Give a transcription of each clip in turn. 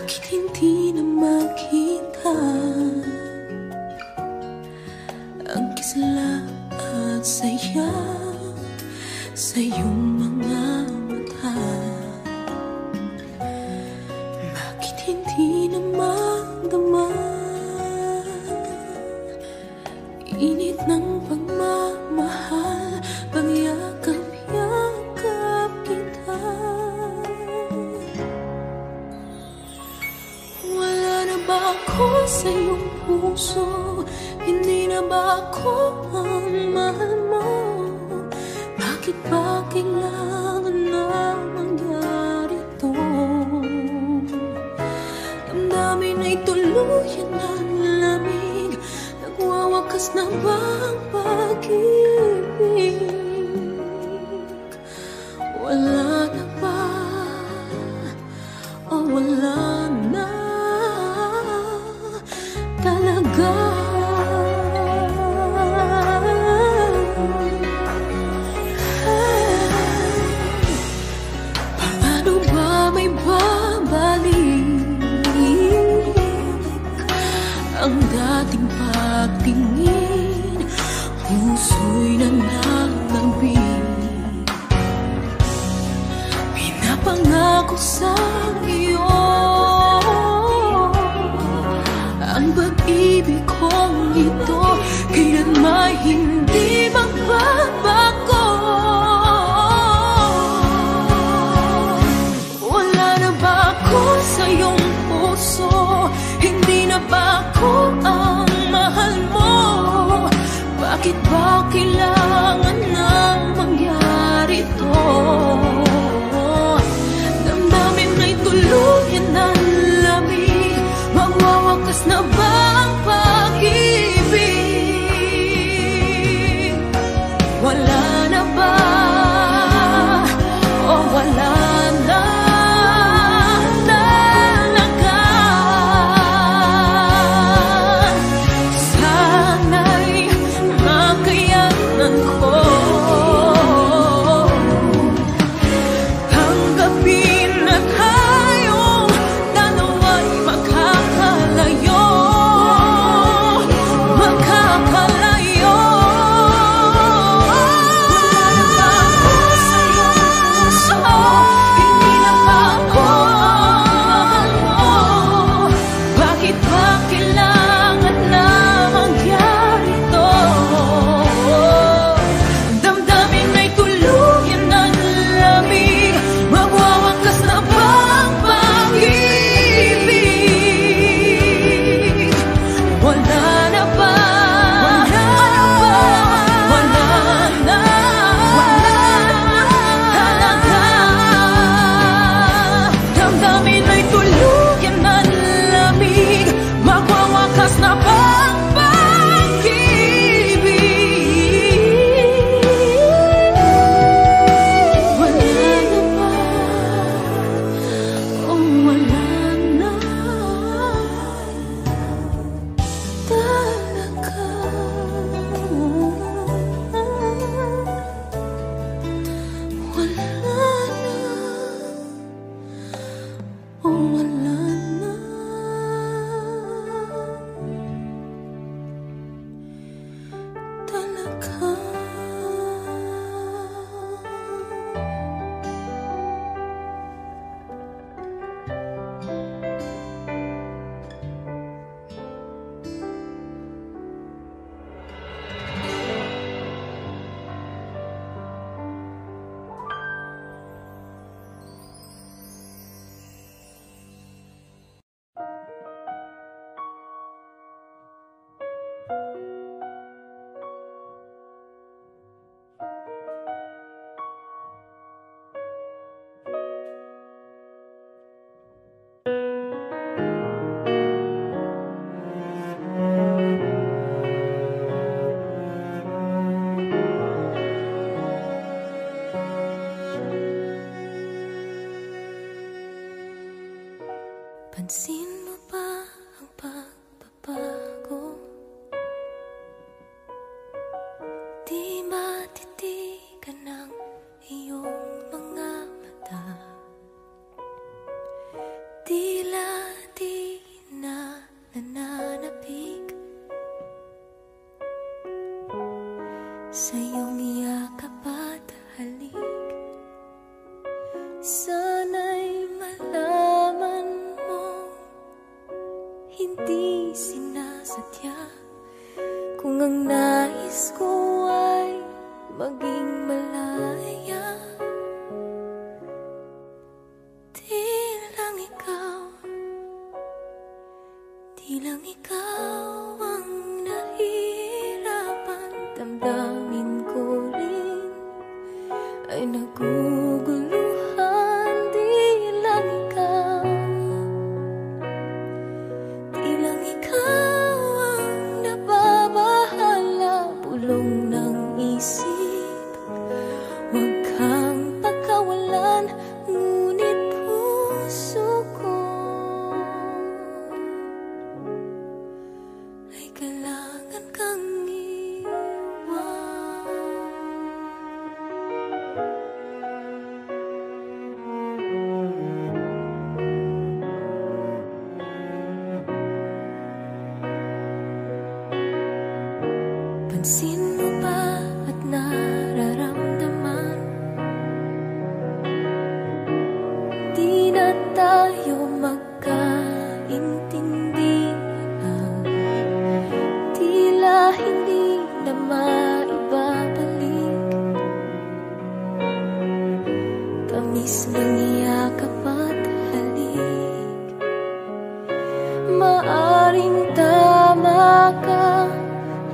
Bakit hindi na makita ang kisla at saya sa iyong mga mata? Bakit hindi na magdama init ng pagmamahal, pagyakap-yakap kita? Wala na ba ako sa iyong puso? Hindi na ba ako ang mahal mo? Bakit ba kailangan na mangyari to? Damdamin ay tuluyan ng lamig. Nagwawakas na ba ang pag-ibig? Wala na ba? O wala na talaga? Paano ba may babalik ang dating pagtingin? Puso'y nananabig, pinapangako sa iyo ang pag-ibig kong ito kailanman hindi magbabago. Wala na ba ako sa iyong puso? Hindi na ba ako ang mahal mo? Bakit ba kailangan nang mangyari to? Damdamin ay tuluyan ng lamig. Magwawakas na ba ang pag-ibig? Wala na ba? O wala na talaga? Sana'y makayanan ko tanggapin na tayong dalawa'y makakalayo, makakalayo. Hindi na ba ako ang mo? Bakit ba kailangan na mangyari to? Damdamin ay tuluyan ng lamig. Magwawakas na ba ang pag-ibig? Wala na ba? Wala na talaga. Damdamin ay tuluyan ng lamig. Magwawakas na ba ang pag-ibig? Wala na ba? O wala na talaga? Wala na o wala na talaga? Pansin mo ba ang pagbabago? Di matitigan ng iyong mga mata. Tila Sana'y malaman mo, hindi sinasadya. Kung ang nais ko ay maging malaya, di lang ikaw, di lang ikaw ang nahihirapan. Damdamin ko rin ay naguguluhan. Di lang ikaw, di lang ikaw ang nababahala. Bulong ng isip, huwag kang pagkawalan, ngunit puso ko ay kailangan kang pansin mo ba at nararamdaman? Di na tayo magkaintindihan, tila hindi na maibabalik. Tamis ng yakap at halik, maaring tama ka,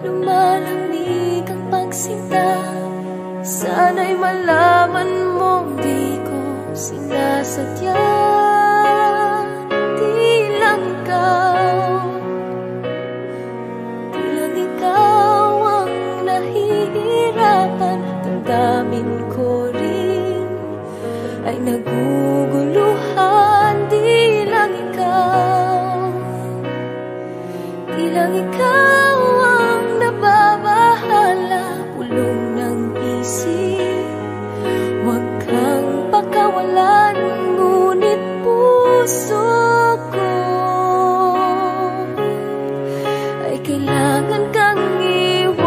lumalamig ang pagsinta. Sana'y malaman mo, di ko sinasadya. Di lang ikaw, di lang ikaw ang nahihirapan. Damdamin ko rin ay naguguluhan. Di lang ikaw, di lang ikaw ang nababahala. Bulong ng isip, huwag kang pagkawalan, ngunit puso ko ay kailangan kang iwan.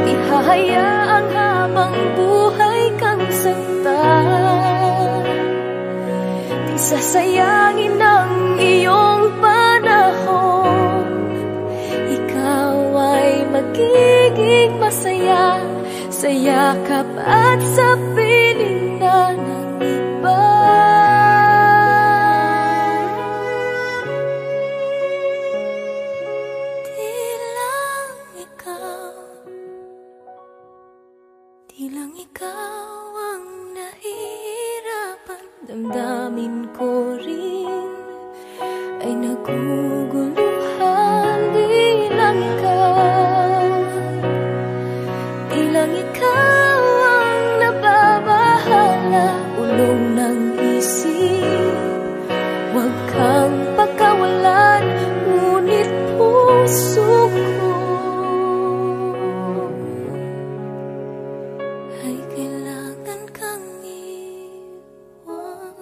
Di hahayaang habang buhay kang saktan, di sasayangin ang iyong panahon. Ikaw ay magiging masaya sa yakap at sa piling na ng iba. Di lang ikaw, di lang ikaw ang nahihirapan. Damdamin ko rin ay naguguluhan. Di lang ikaw, di lang ikaw ang nababahala. Ulong ng isip, huwag kang pagkawalan, ngunit puso ko ay kailangan kang iwan.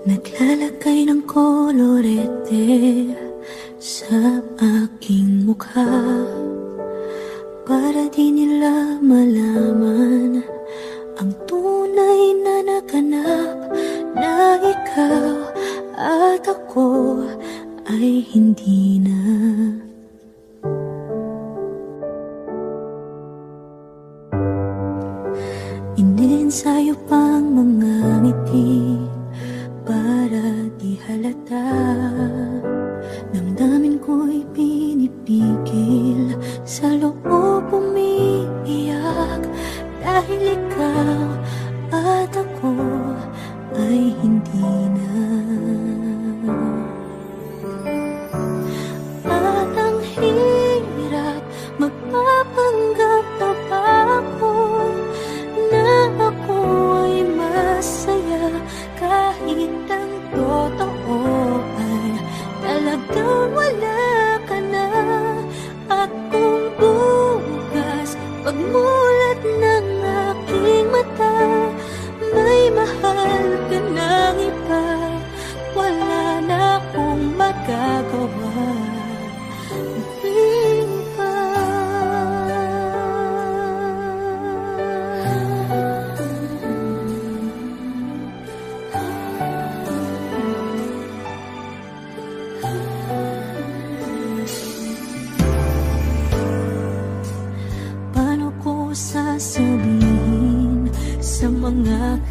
Naglalagay ng kolorete sa aking mukha para di nila malaman ang tunay na naganap, na ikaw at ako ay hindi na. Iniensayo pang mga ngiti para di halata. Damdamin ko'y pinipigil, sa loob umiiyak, dahil ikaw at ako ay hindi na.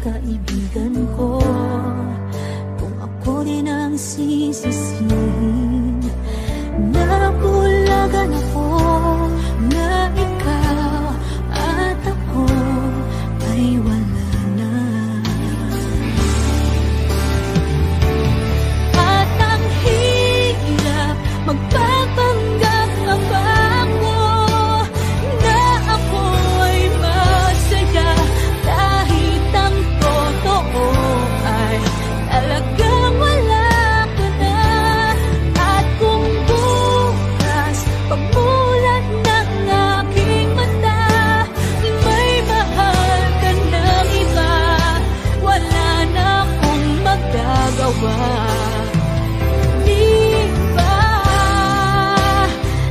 kaibigan ko. Kung ako din ang sisisihin, nabulagan ako na ikaw at ako ay wala na. At ang hirap magpapanggap pa ba ako na ako ay masaya kahit ang totoo ay talagang wala ka na. At kung bukas pagmulat ng aking mata may mahal ka ng iba, wala na akong magagawa. Di ba?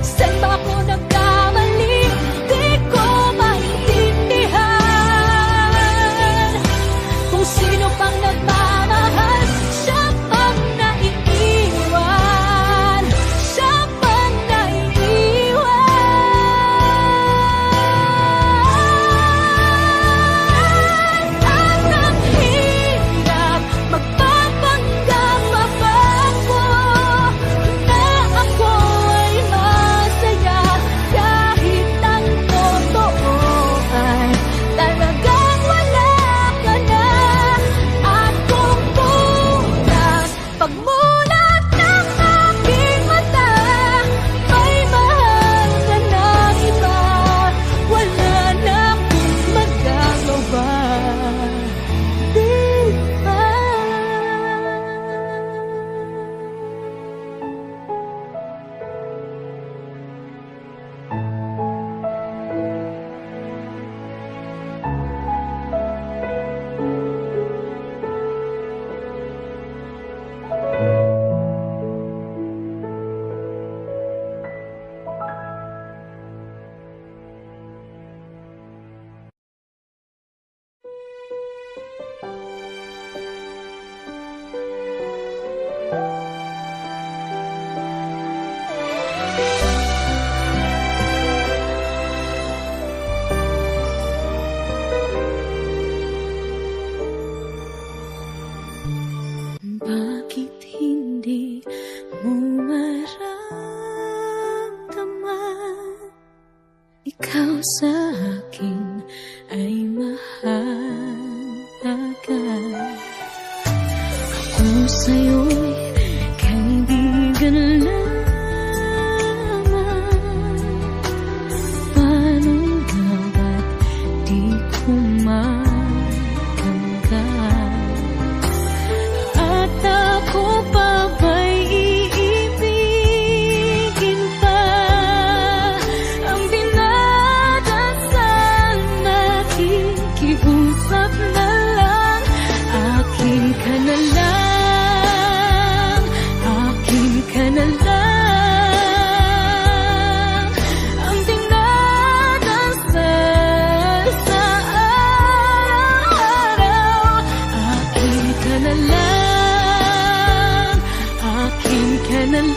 Saan ba ako nagkamali? Di ko maintindihan. Kung sino pang nagmamahal, siya pang naiiwan. Siya pang naiiwan. At ang hirap magpapanggap pa ba ako na ako ay masaya kahit ang totoo ay talagang wala ka na. At kung bukas pagmulat ng aking mata may mahal ka ng iba, wala na akong magagawa. Di ba? Bakit hindi mo maramdaman ikaw sa akin ay mahalaga? Ako sa'yo'y kaibigan lamang. Paano nga ba't di ko matanggap? At ako pa ba'y iibigin pa? Ang dinadasal, nakikiusap na lang. Akin ka na lang, akin ka na lang. Ang dinadasal sa araw-araw. Akin ka na lang, akin ka na lang.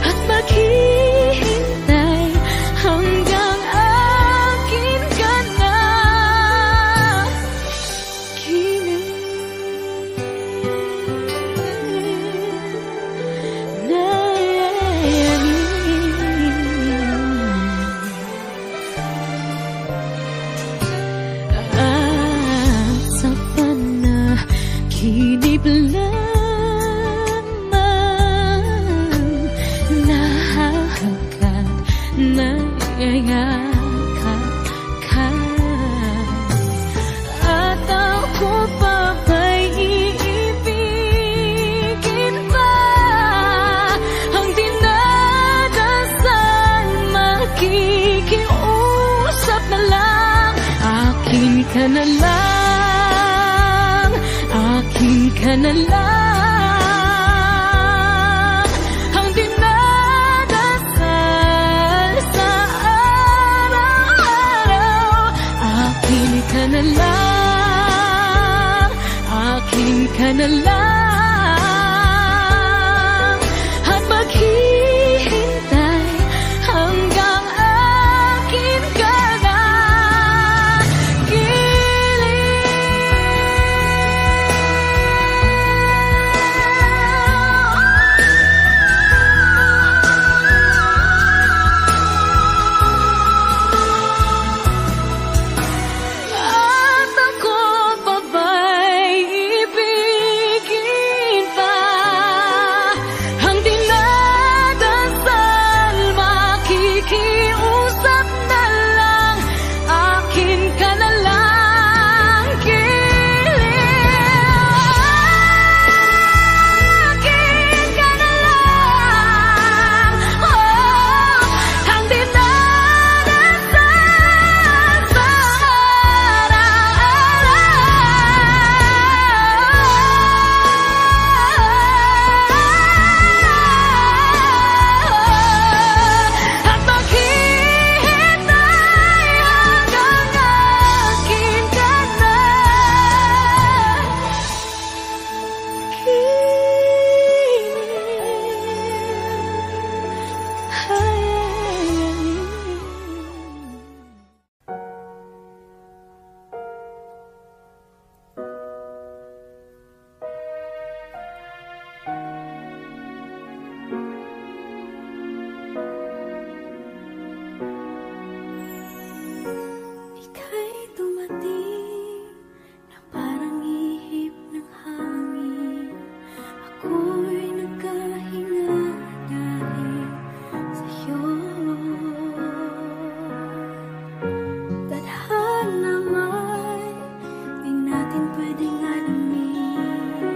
At maghihintay hanggang akin ka na. At sa panaginip lamang nahahagkat, nayayakap ka. At ako pa ba'y iibigin pa? Ang dinadasal, makikiusap na lang. Akin ka na lang, akin ka na lang. Ang dinadasal sa araw-araw. Akin ka na lang, akin ka na lang. At maghihintay hanggang akin ka na. ako'y nagkahinga dahil sa'yo. Tadhana man, di natin pwedeng alamin.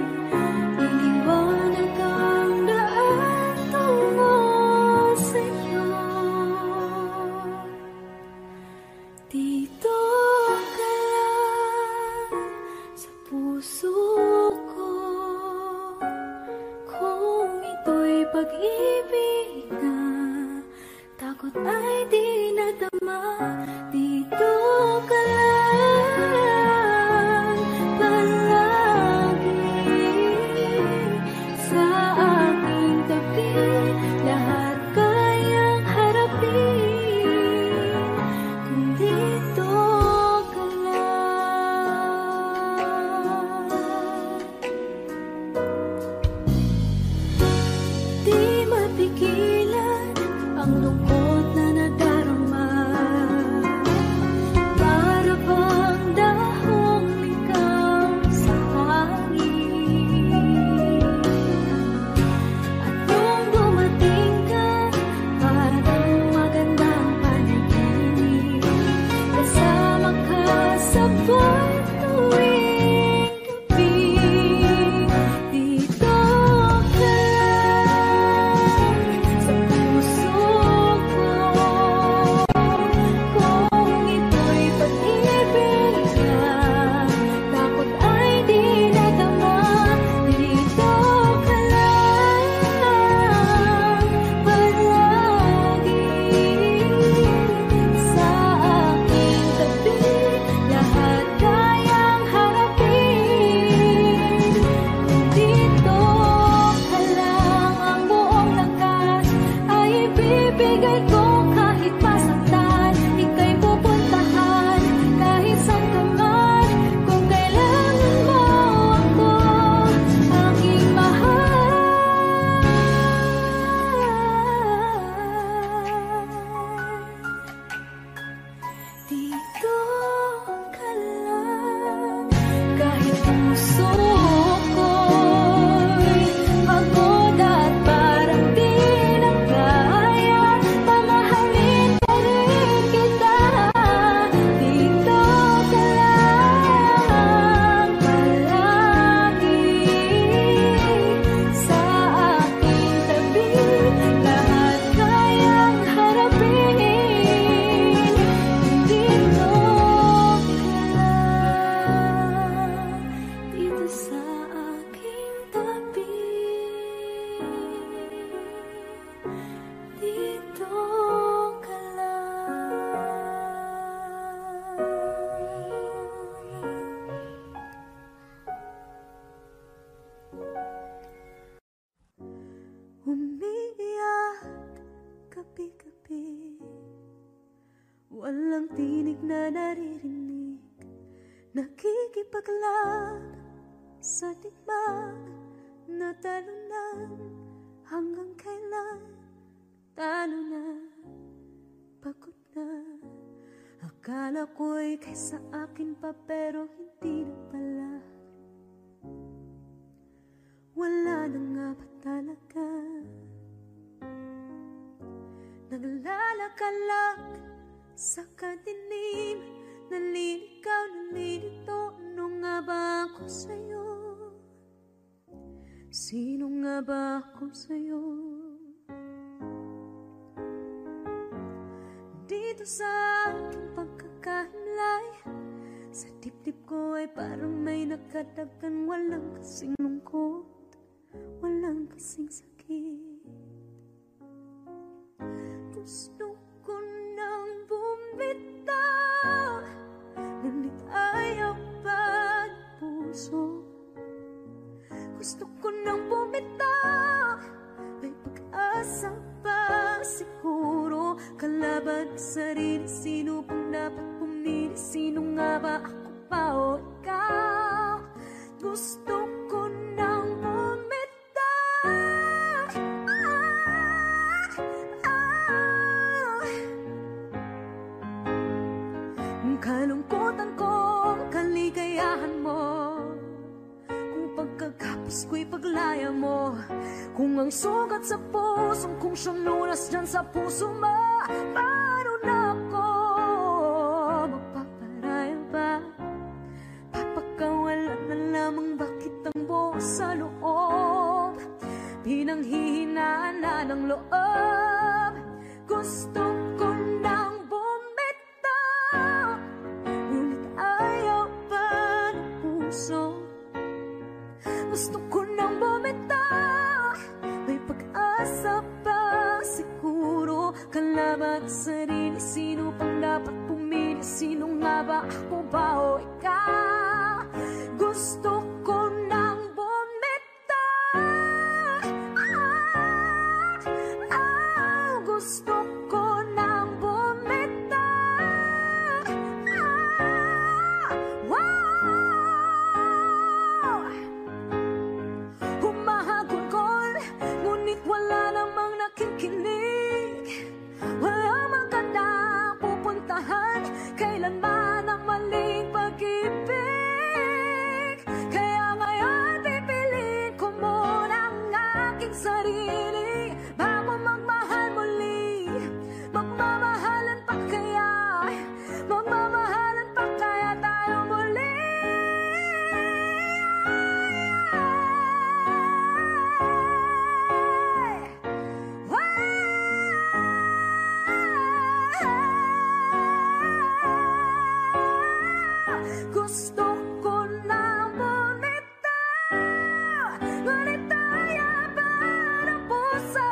Iniwanag ang daan tungo sa'yo. Dito ka lang sa puso ko, kung ito'y pag-ibig na takot ay di nadama. Dito ka lang palagi sa aking tabi, lahat kayang harapin kung dito ka lang. Di mapigilan ang lungkot na nadarama, para bang dahong ligaw sa hangin. At nung dumating ka, parang magandang panaginip, kasama ka sa buwan tuwing gabi. Dito ka lang sa puso ko, kung ito'y pag-ibig na takot ay di nadama. Dito ka lang palagi sa aking tabi, lahat kayang harapin kung dito ka lang. Ang buong lakas ay ibibigay ko kahit masaktan, ika'y pupuntahan kahit saan ka man. Kung kailangan mo ako, aking mahal, dito ka lang. Kahit puso ko'y pagod at parang di na kaya, pamahalin pa rin kita. Dito ka lang palagi sa aking tabi, lahat kayang harapin kung dito ka lang. Dito sa aking tabi, dito ka lang. Umiiyak gabi-gabi, walang tinig na naririnig, nakikipaglaban sa tikman na talunan. Hanggang kailan talo na, pagod na. Akala ko'y kaysa akin pa, pero hindi na pala. Wala na nga ba talaga? Naglalakalag sa kadilim, naliligaw, nalilito. Ano nga ba ako sa'yo? Sino nga ba ako sa'yo? Dito sa aking pagkakahimlay, sa dibdib ko ay parang may nakadagan. Walang kasing lungkot, walang kasing sakit. Gusto ko nang bumitaw, ngunit ayaw pa ng puso. Gusto ko nang bumitaw, may pag-asa pa siguro. Kalaban sa sarili, sino bang dapat pumili? Sino nga ba, ako pa o ikaw? Gusto ko nang bumitaw, kalungkutan ko, kaligayahan mo. Kung pagkagapos ko'y paglaya mo. Kung ang sugat sa pusong kung siyang lunas dyan sa puso mo, paano na ako magpaparaya ba? Papakawalan na lamang bakit ang buo sa loob, pinanghihinaan na ng loob. Gusto ko nang bumitaw, ngunit ayaw pa ng puso. Gusto ko nang bumitaw, may pag-asa pa siguro. Kalaban sa sarili, sino pang dapat pumili? Sino nga ba, ako ba o ikaw? Gusto ko nang gusto ko nang bumitaw. Wow! Humahagulgol, ngunit wala namang nakikinig. Walang magandang pupuntahan, kailanman ang maling pag-ibig. Kaya ngayon pipiliin ko muna ang aking sarili bago magmahal muli. Magmamahalan pa kaya? Magmamahalan pa kaya tayo muli? Gusto ko na bumitaw, ngunit ayaw pa ng puso.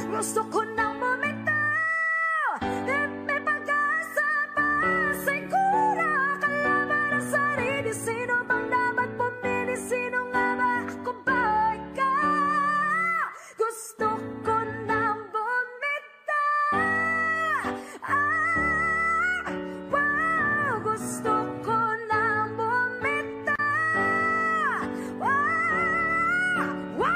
Gusto ko nang bumitaw, may pag-asa pa siguro. Kalaban ang sarili, sino bang dapat pumili? Sino nga ba, ako ba o ikaw? Gusto ko nang bumitaw. Wow! Gusto ko nang bumitaw. Wow! Wow!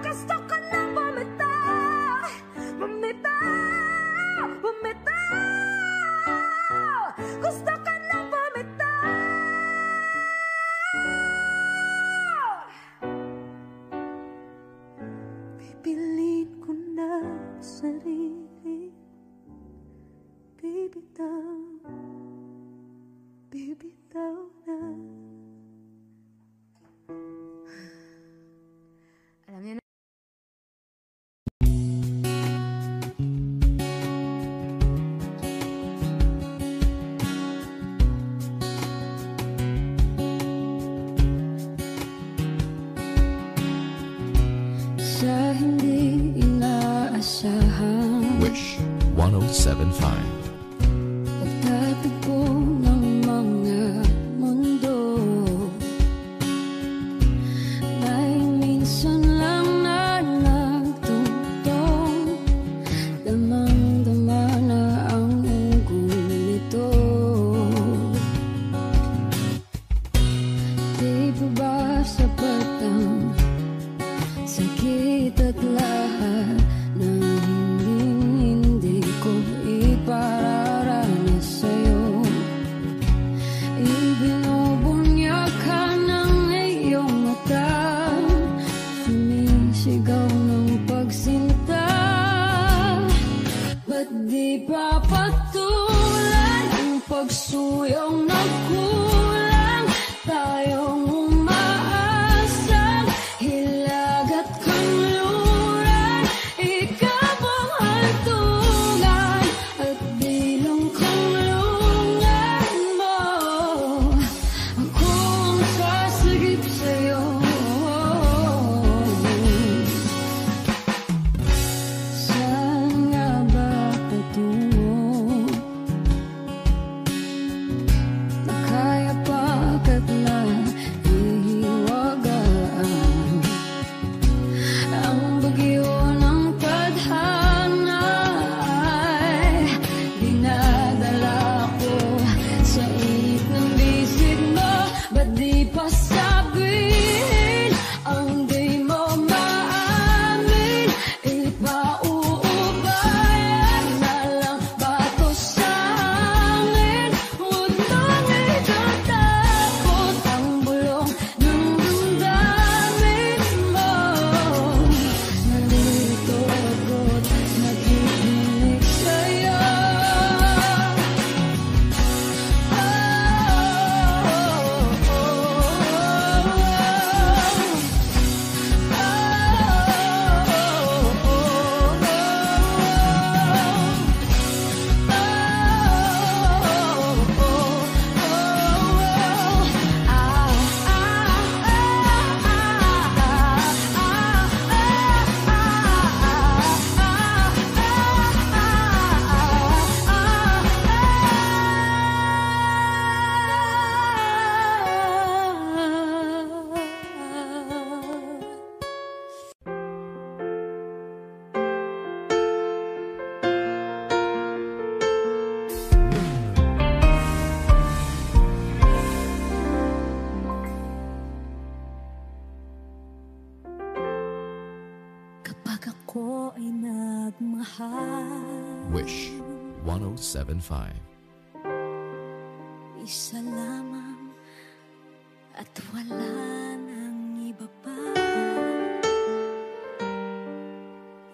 Gusto ko nang bumitaw. Bumitaw! Bumitaw! Gusto ko nang bumitaw. Pipiliin ko na sarili, bibitaw, bibitaw na. Alam niyo na. Sa hindi inaasahan, Wish 1075. pagtatagpo ng mga mundo, may minsan lang na nagtutong, damang-dama na ang unggoy nito. Di ba ba sapat ang sakit at lahat ng hindi ko ipararanas sa'yo? Ibinubunyak ka ng iyong mata, sumisigaw ng pagsinta. Ba't di pa patulan ang pagsuyong nagkulang? Tayong umaasang hilag at kanluran, ikaw ang hantungan at bilang kanlungan mo. Ako ang sasagip sa'yo. Saan nga ba patungo? Nakaya pagkat na ihiwagaan ang bagyo ng tadhana ay dinadala ko sa init ng bisig mo. Ba't di pa sabihin ang di mo maamin? Ipauubayan na lang ba to sa hangin? Huwag nang ikatakot ang bulong ako ay nagmahal. Wish 107.5. Isa lamang at wala nang iba pa.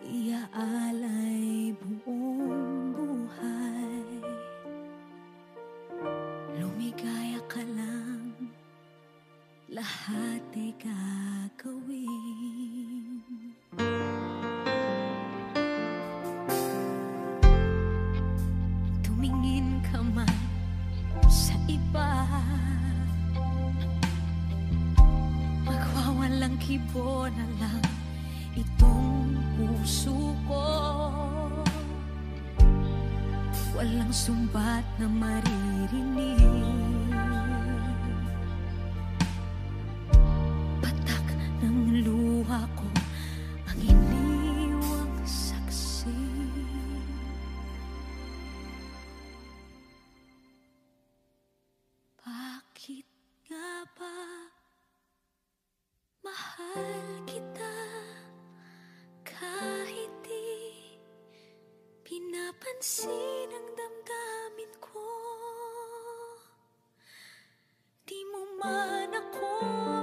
Iaalay buong buhay. Lumigaya ka lang, lahat ay gagawin. Tumingin ka man sa iba, magwawalang kibo na lang itong puso ko. Walang sumbat na maririnig, patak ng luha ko ang iniwang saksi. Bakit nga ba mahal kita kahit di pinapansin ang damdamin ko? Di mo man ako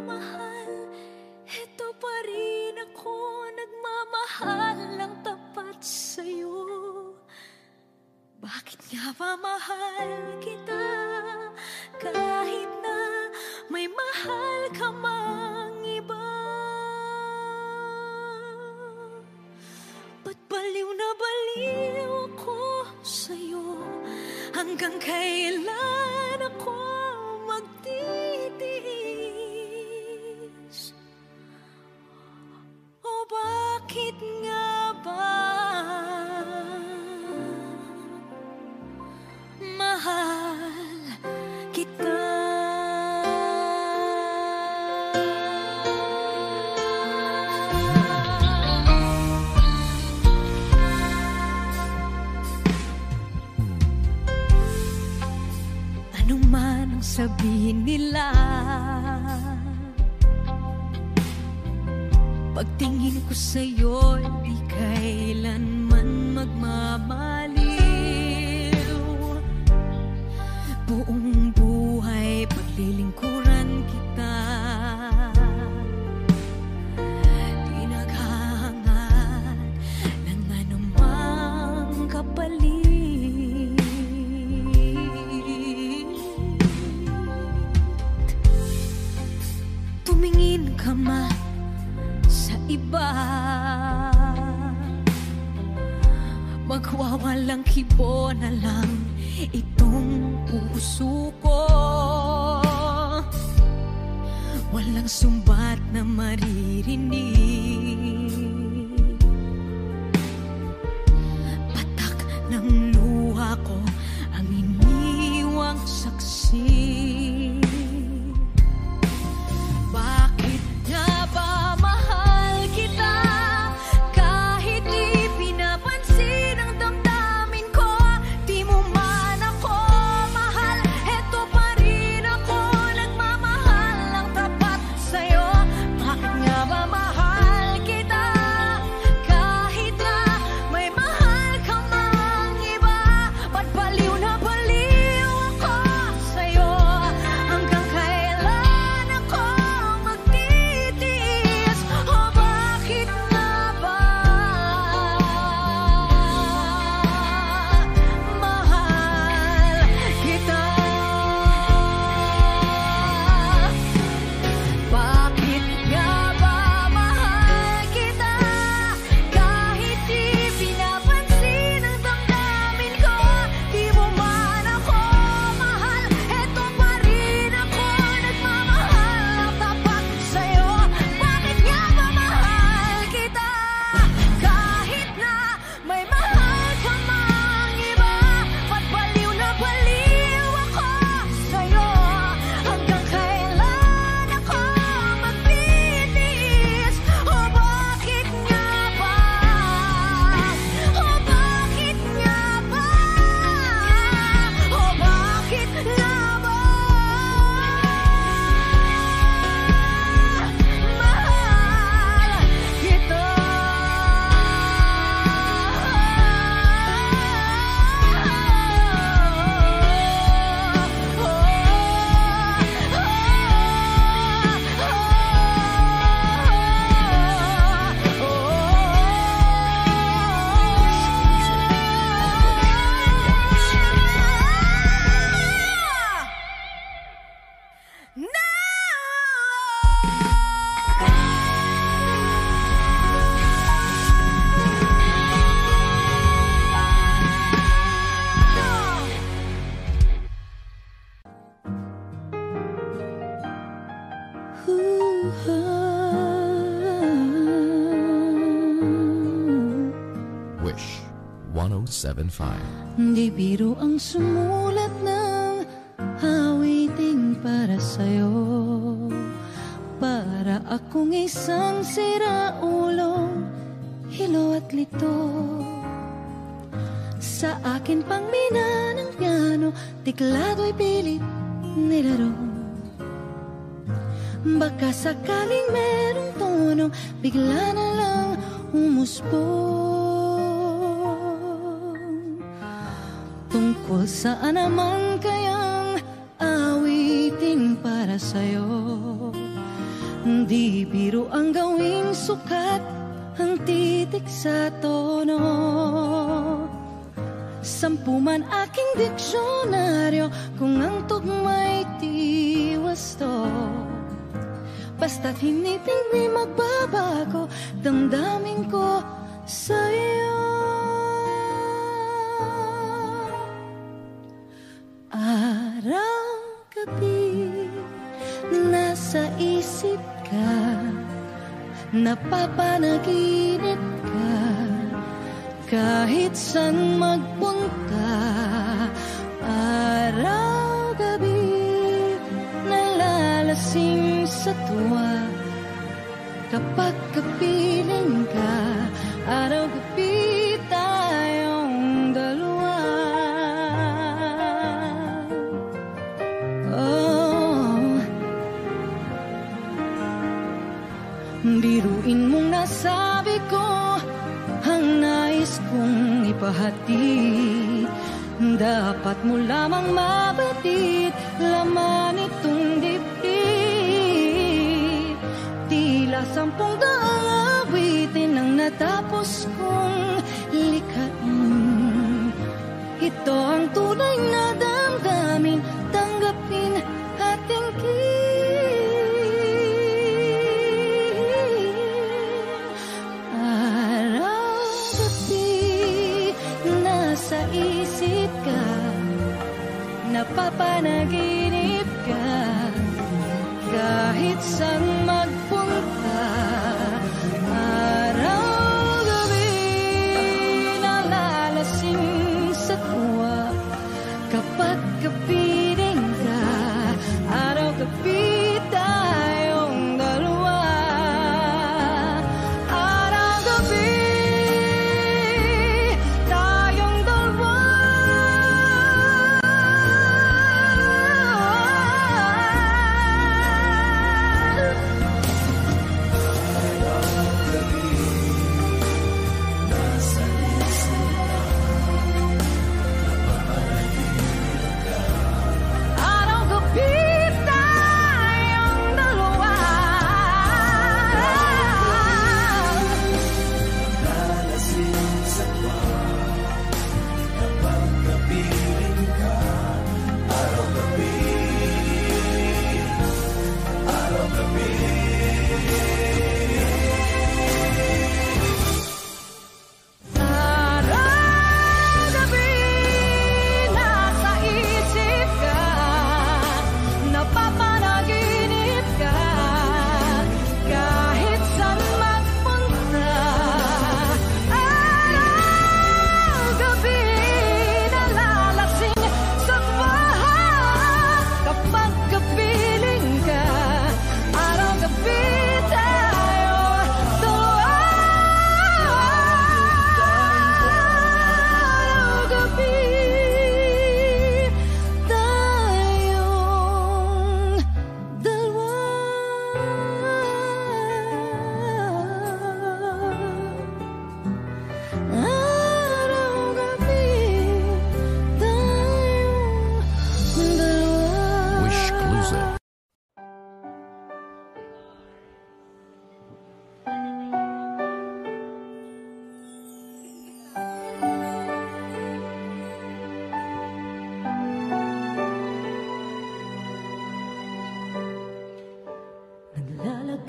mahal, eto pa rin ako nagmamahal ng tapat sa'yo. Bakit nga ba mahal kita kahit na may mahal ka mang iba? Ba't baliw na baliw ako sa'yo? Hanggang kailan ako magtitiis? O bakit nga ba mahal kita? Ano man ang sabihin nila, pagtingin ko sa'yo, di kailanman magmamaliw. Buong buhay paglilingkuran kita, di naghahangad ng anumang kapalit. Tumingin ka man sa iba, magwawalang kibo na lang itong puso ko. Walang sumbat na maririnig, patak ng luha ko ang iniwang saksi. Bakit nga ba mahal kita kahit di pinapansin ang damdamin ko? Di mo man ako mahal, eto pa rin ako nagmamahal ng tapat sa'yo. Bakit nga ba mahal kita kahit na may mahal ka mang iba? Ba't baliw na baliw ako sa'yo? Wish 107.5. Di biro ang sumulat ng awiting para sa'yo. Para akong isang siraulong hilo at lito. Sa akin pang mina ng piano, tiklado'y pilit nilaro. Baka sakaling merong tono, bigla na lang umusbong. Tungkol saan naman kayang awiting para sa'yo? Di biro ang gawing sukat, ang titik sa tono. 10 man aking diksyonaryo, kung ang tugma'y tiwasto. Basta't hiniting di magbabago, damdamin ko sa'yo. Araw-gabi, nasa isip ka, napapanaginip ka. Kahit saan magpunta, araw-gabi, nalalasing sa tuwa. Kapag kapiling ka, araw-gabi tayong dalawa. Oh, biruin mong nasabi ko ang nais kong ipahatid. Dapat mo lamang mabatid, laman itong dibdib. Tila 10 awitin ang natapos kong likhain. Ito ang tunay na damdamin, tanggapin at sa isip ka, napapanaginip ka. Kahit saan magpunta, araw-gabi, nalalasing sa tuwa. Kapag kapiling ka, araw-gabi tayong dalawa. Kapag kapiling ka, araw-gabi tayo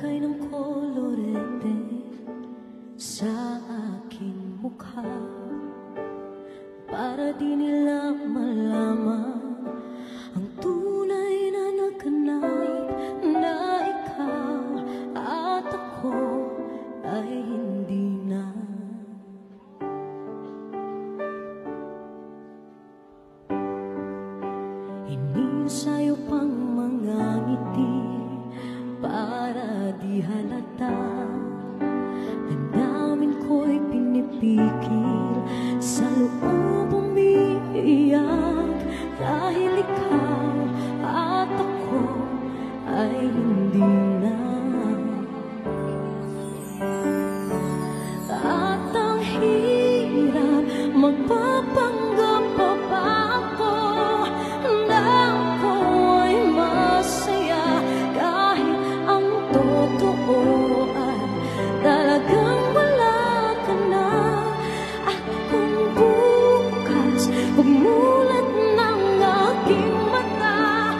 Maglagay ng kolorete sa aking mukha para di nila malaman ang tunay na naganap na ikaw at ako ay hindi na. Inisayo pang mga ngiti para di halata. Damdamin ko'y pinipigil, sa loob umiiyak, dahil ikaw at ako ay hindi na. At ang hirap magpapanggap pa ba ako na ako ay masaya, kahit ang totoo ay talagang wala ka na. At kung bukas pagmulat ng aking mata,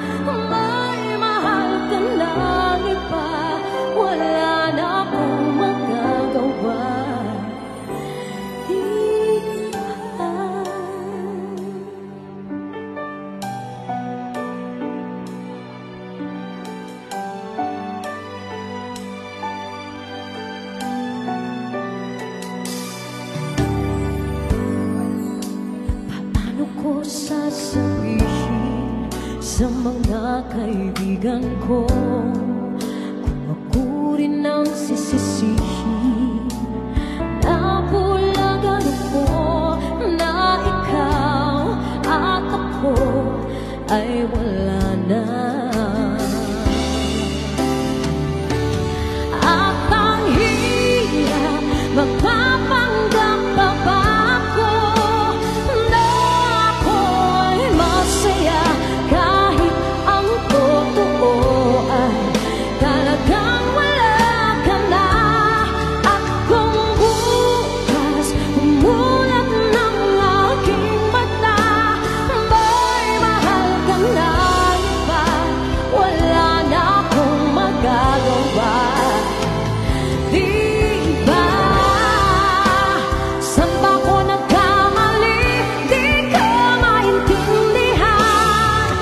may mahal ka lang iba, wala na akong magagawa. Paano ko sasabihin sa mga kaibigan ko kung ako rin ang sisisihin? Napulagan ako na ikaw at ako ay wala na. At ang hirap magpapanggap pa ba ako na ako ay masaya, kahit ang totoo ay talagang wala ka na. At kung bukas umulat ng aking mata, may mahal ka na iba, wala na akong magagawa. Di ba? Saan ba ko nagkamali? Di ka maintindihan.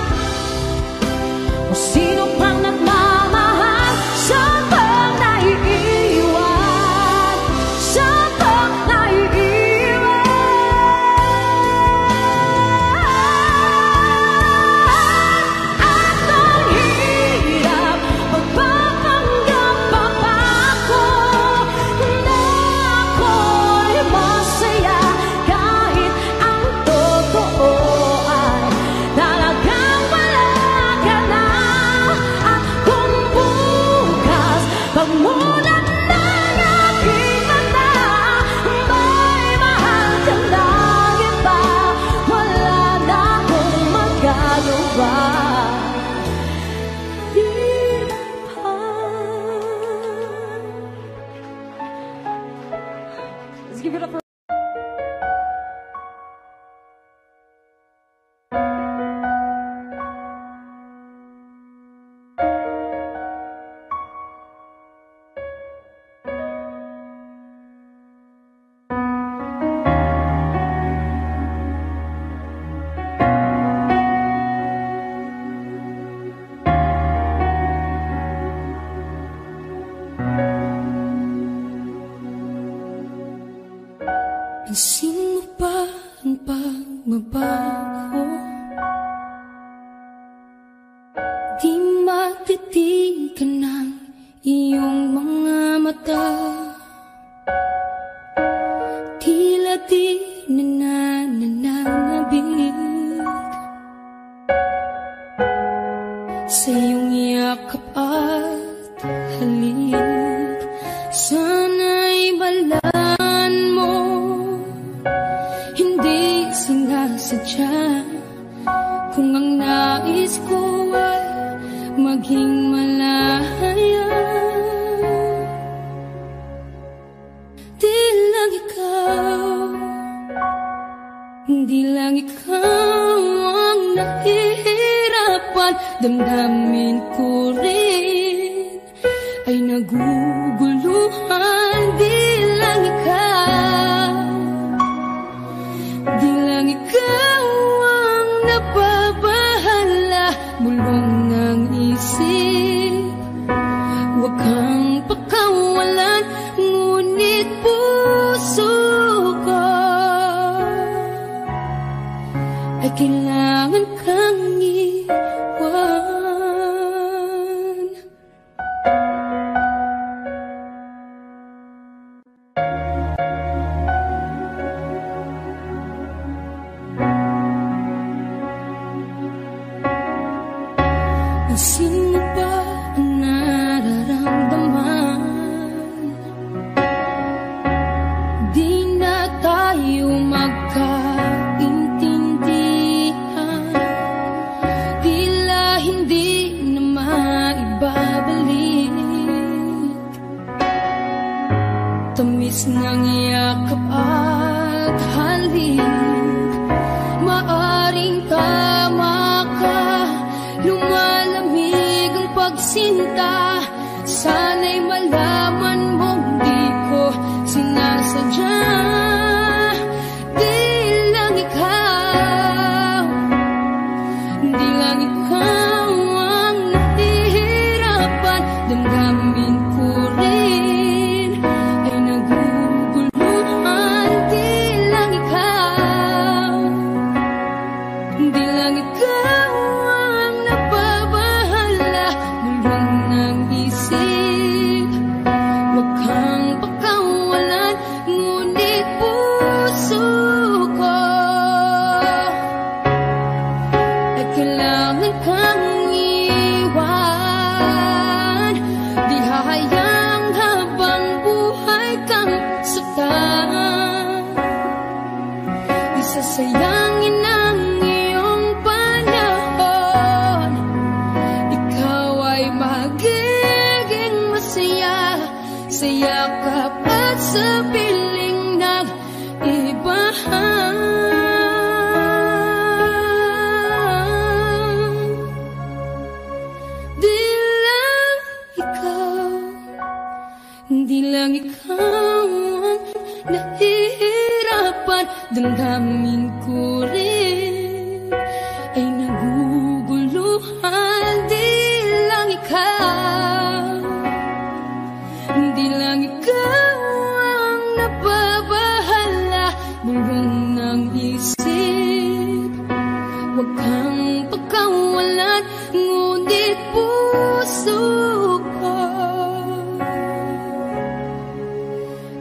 O sino pang nagmamahal? Saan bang naiiwan? Saan bang naiiwan? At ang hirap magpapanggap pa ba ako na ako'y masaya, kahit ang totoo ay talagang wala ka na. At kung bukas pagmulat ng aking mata, may mahal ka lang iba, wala na akong magagawa. Di ba? Let's give it up for pansin mo ba ang pagbabago? Di matitigan ng iyong mga mata, tila di nananabig sa iyong yakap at halik. Sana'y balaan mo, hindi sinasadya, kung ang nais ko ay maging malaya. Di lang ikaw, di lang ikaw ang nahihirapan. Damdamin ko rin ay naguguluhan. Di lang ikaw, di lang ikaw ang nababahala. Bulong ng isip, huwag kang pakawalan, ngunit puso ko ay kailangan kang iwan. Sino ba ang nararamdaman? Di na tayo magkaintindihan, tila hindi na maibabalik. Tamis ng yakap at halik, maaring tama ka. Lumalamig ang pagsinta, sana'y malaman mong di ko sinasadya. Di lang ikaw, di lang ikaw ang nahihirapan. Damdamin ko rin ay naguguluhan. Di lang ikaw, di lang ikaw sayangin ang iyong panahon. Ikaw ay magiging masaya sa yakap at sa piling ng iba. Di lang ikaw, di lang ikaw ang nahihirapan. Damdamin ko rin ay naguguluhan. Di lang ikaw, di lang ikaw ang nababahala. Bulong ng isip, huwag kang pagkawalan, ngunit puso ko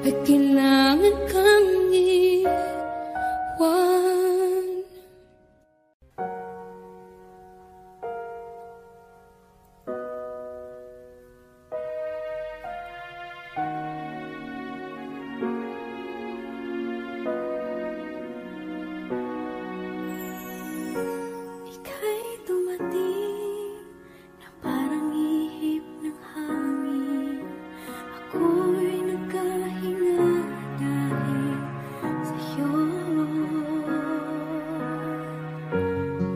ay kailangan kang one. Ika'y dumating na parang ihip ng hangin. Ako'y nagkahinga dahil sa'yo.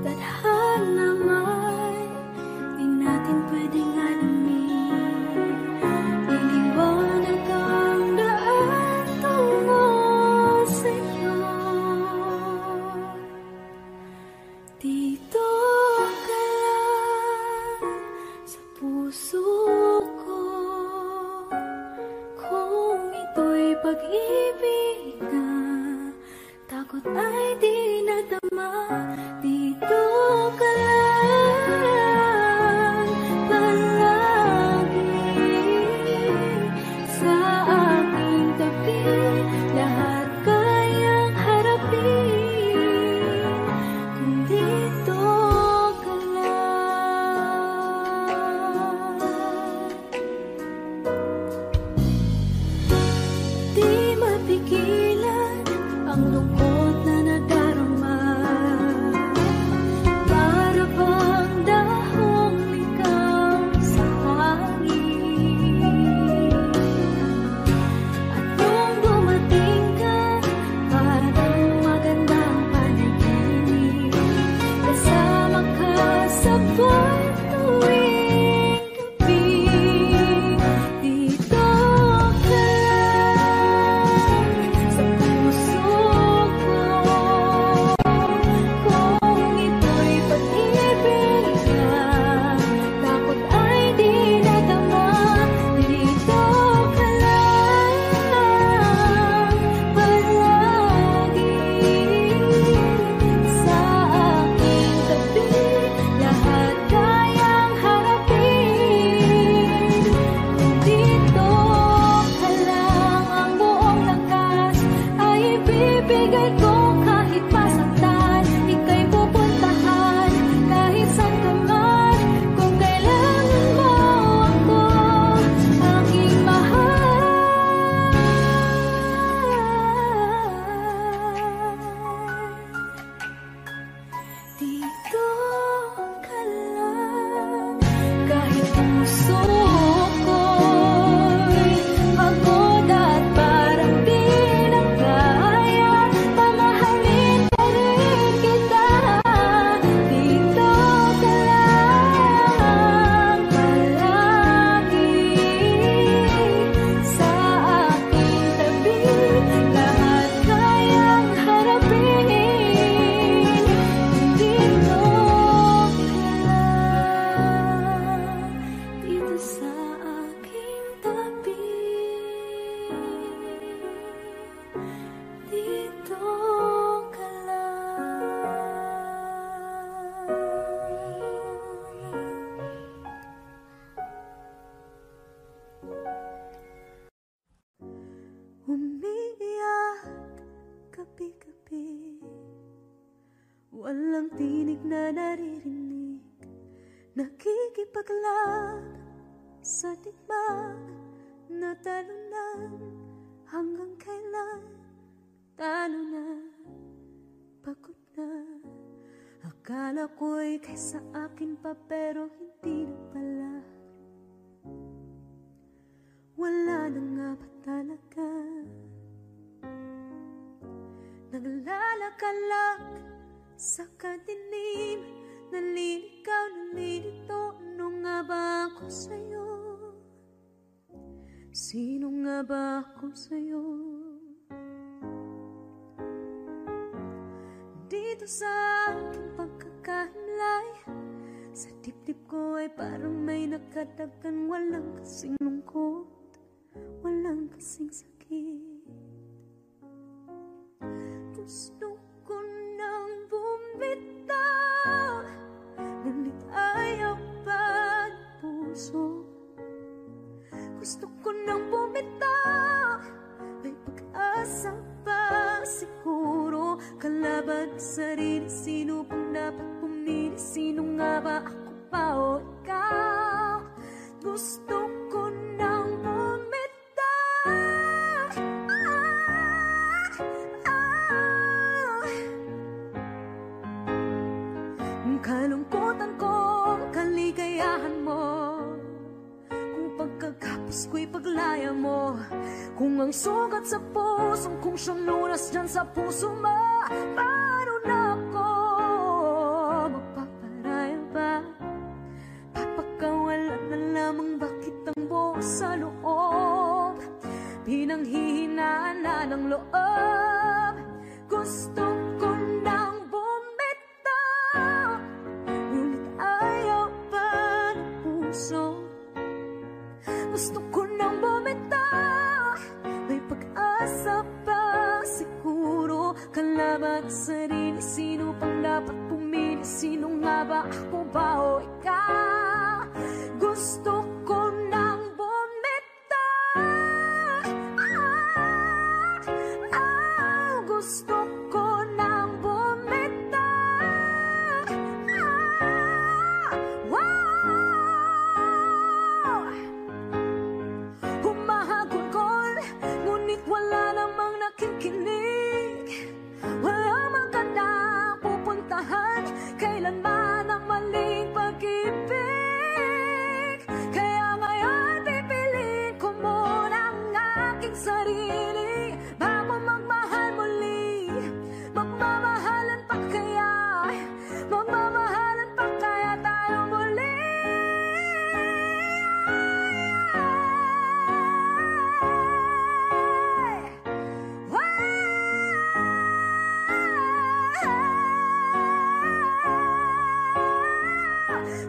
Tadhana may di natin pwedeng alamin. Iliwanag ang daan tungo sa'yo. Dito ka lang sa puso ko, kung ito'y pag-ibig na takot ay di nadama. Dito ka lang palagi sa aking tabi, lahat kayang harapin kung dito ka lang. Di mapigilan ang lungkot na nadarama. walang tinig na naririnig, nakikipaglaban sa tikman na talunan. Hanggang kailan talo na, pagod na. Akala ko'y kaysa akin pa, pero hindi na pala. Wala na nga ba talaga? Naglalakalag sa kadilim, naliligaw, nalilito. Ano nga ba ako sa'yo? Sino nga ba ako sa'yo? Dito sa aking pagkakahimlay, sa dibdib ko ay parang may nakadagan. Walang kasing lungkot, walang kasing sakit. Gusto ko nang bumitaw, ngunit ayaw pa ng puso. Gusto ko nang bumitaw, may pag-asa pa siguro. Kalaban sa sarili, sino bang dapat pumili? Sino nga ba, ako pa o ikaw? Gusto ko nang bumitaw. Kalungkutan ko, kaligayahan mo, pagkakapos ko'y paglaya mo. Kung ang sugat sa pusong kung siyang lunas dyan sa puso mo, paano na ako magpaparaya ba? Papakawalan na lamang bakit ang buo sa loob, pinanghihinaan na ng loob. Gusto ko nang bumitaw, ngunit ayaw pa ng puso. Gusto ko nang bumitaw, may pag-asa pa siguro. Kalaban sa sarili, sino pang dapat pumili? Sino nga ba, ako ba o ikaw? Gusto ko nang bumitaw. Gusto ko nang bumitaw. Humahagulgol, ngunit wala namang nakikinig. Wala maganda pupuntahan, kailanman ang maling pag-ibig. Kaya ngayon pipiliin ko muna ang aking sarili bago magmahal muli. Magmamahalan pa kaya, magmamahalan pa kaya tayo muli.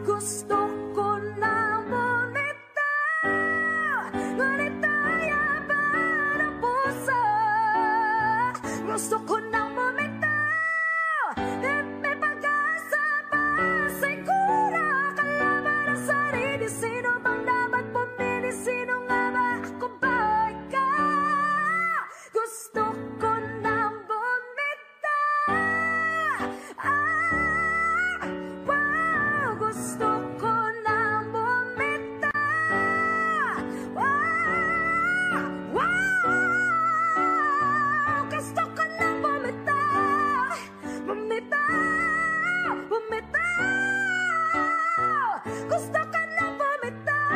Gusto ko nang bumitaw, ngunit ayaw pa ng puso. Gusto ko nang bumitaw, may pag-asa pa siguro. Kalaban ang sarili, sino bang dapat pumili? Sino nga ba, ako ba o ikaw? Gusto ko nang bumitaw. Gusto ko nang bumitaw. Gusto ko nang bumitaw. Bumitaw, bumitaw. Gusto ko nang bumitaw.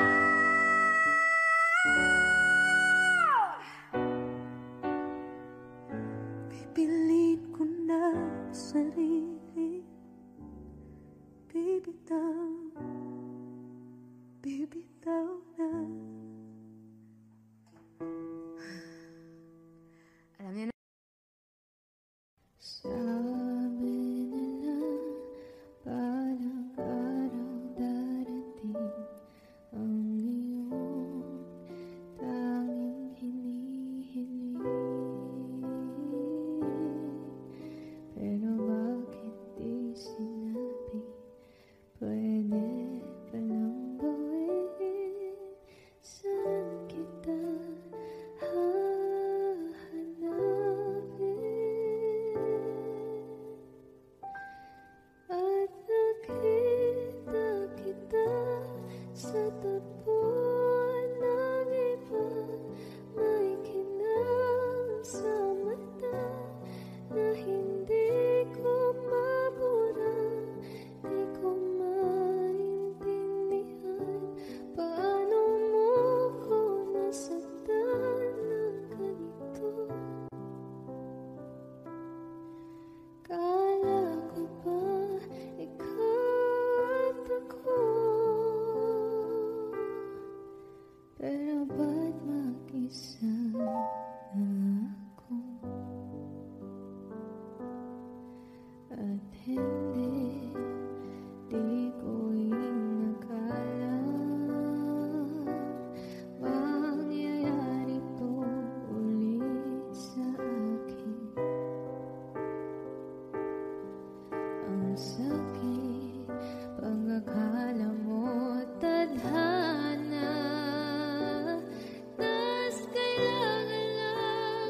at mag-isa na ako. At hindi, di ko inakala mangyayari to ulit sa akin. Ang sakit, pag-akala mo tadhana, tas kailangan lang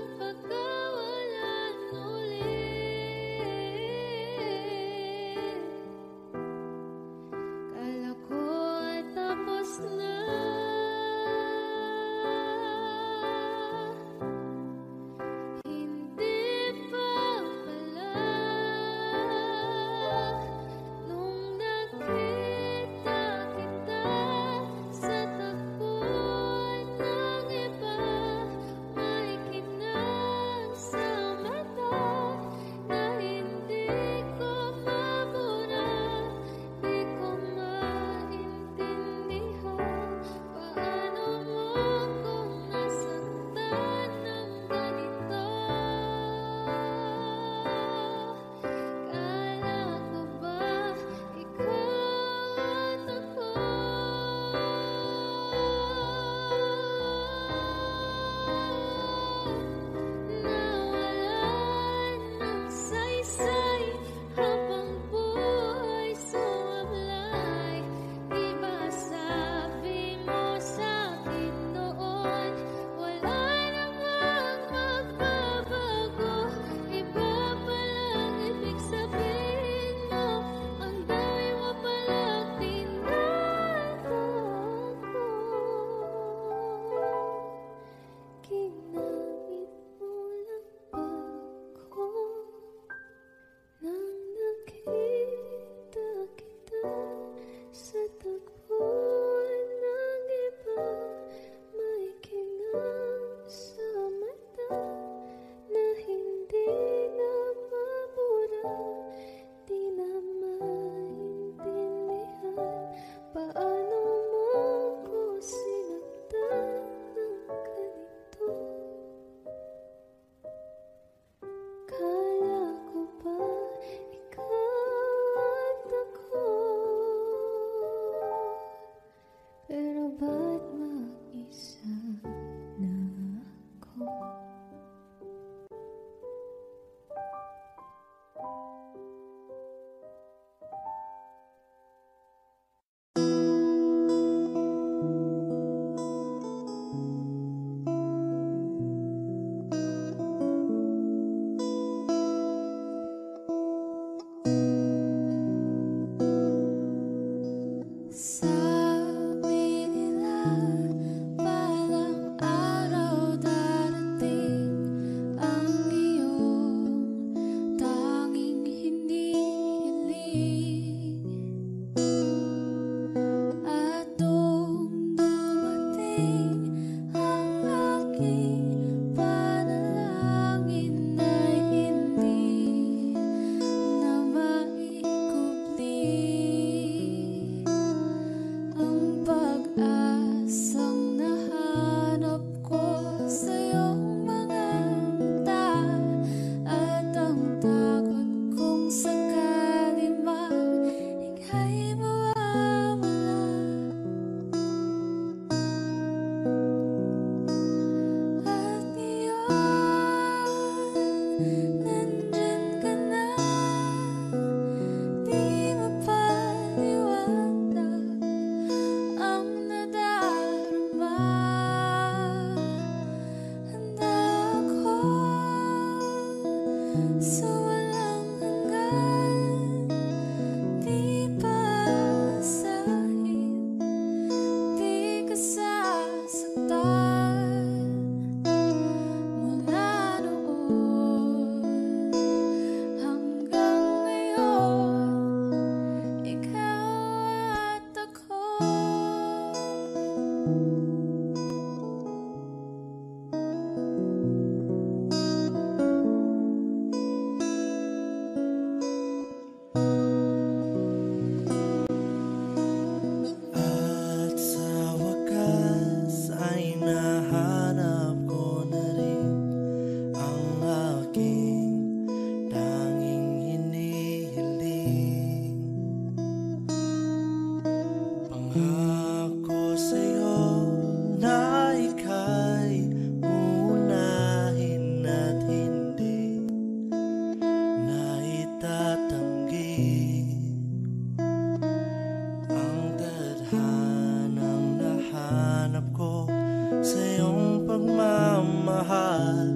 sa iyong pagmamahal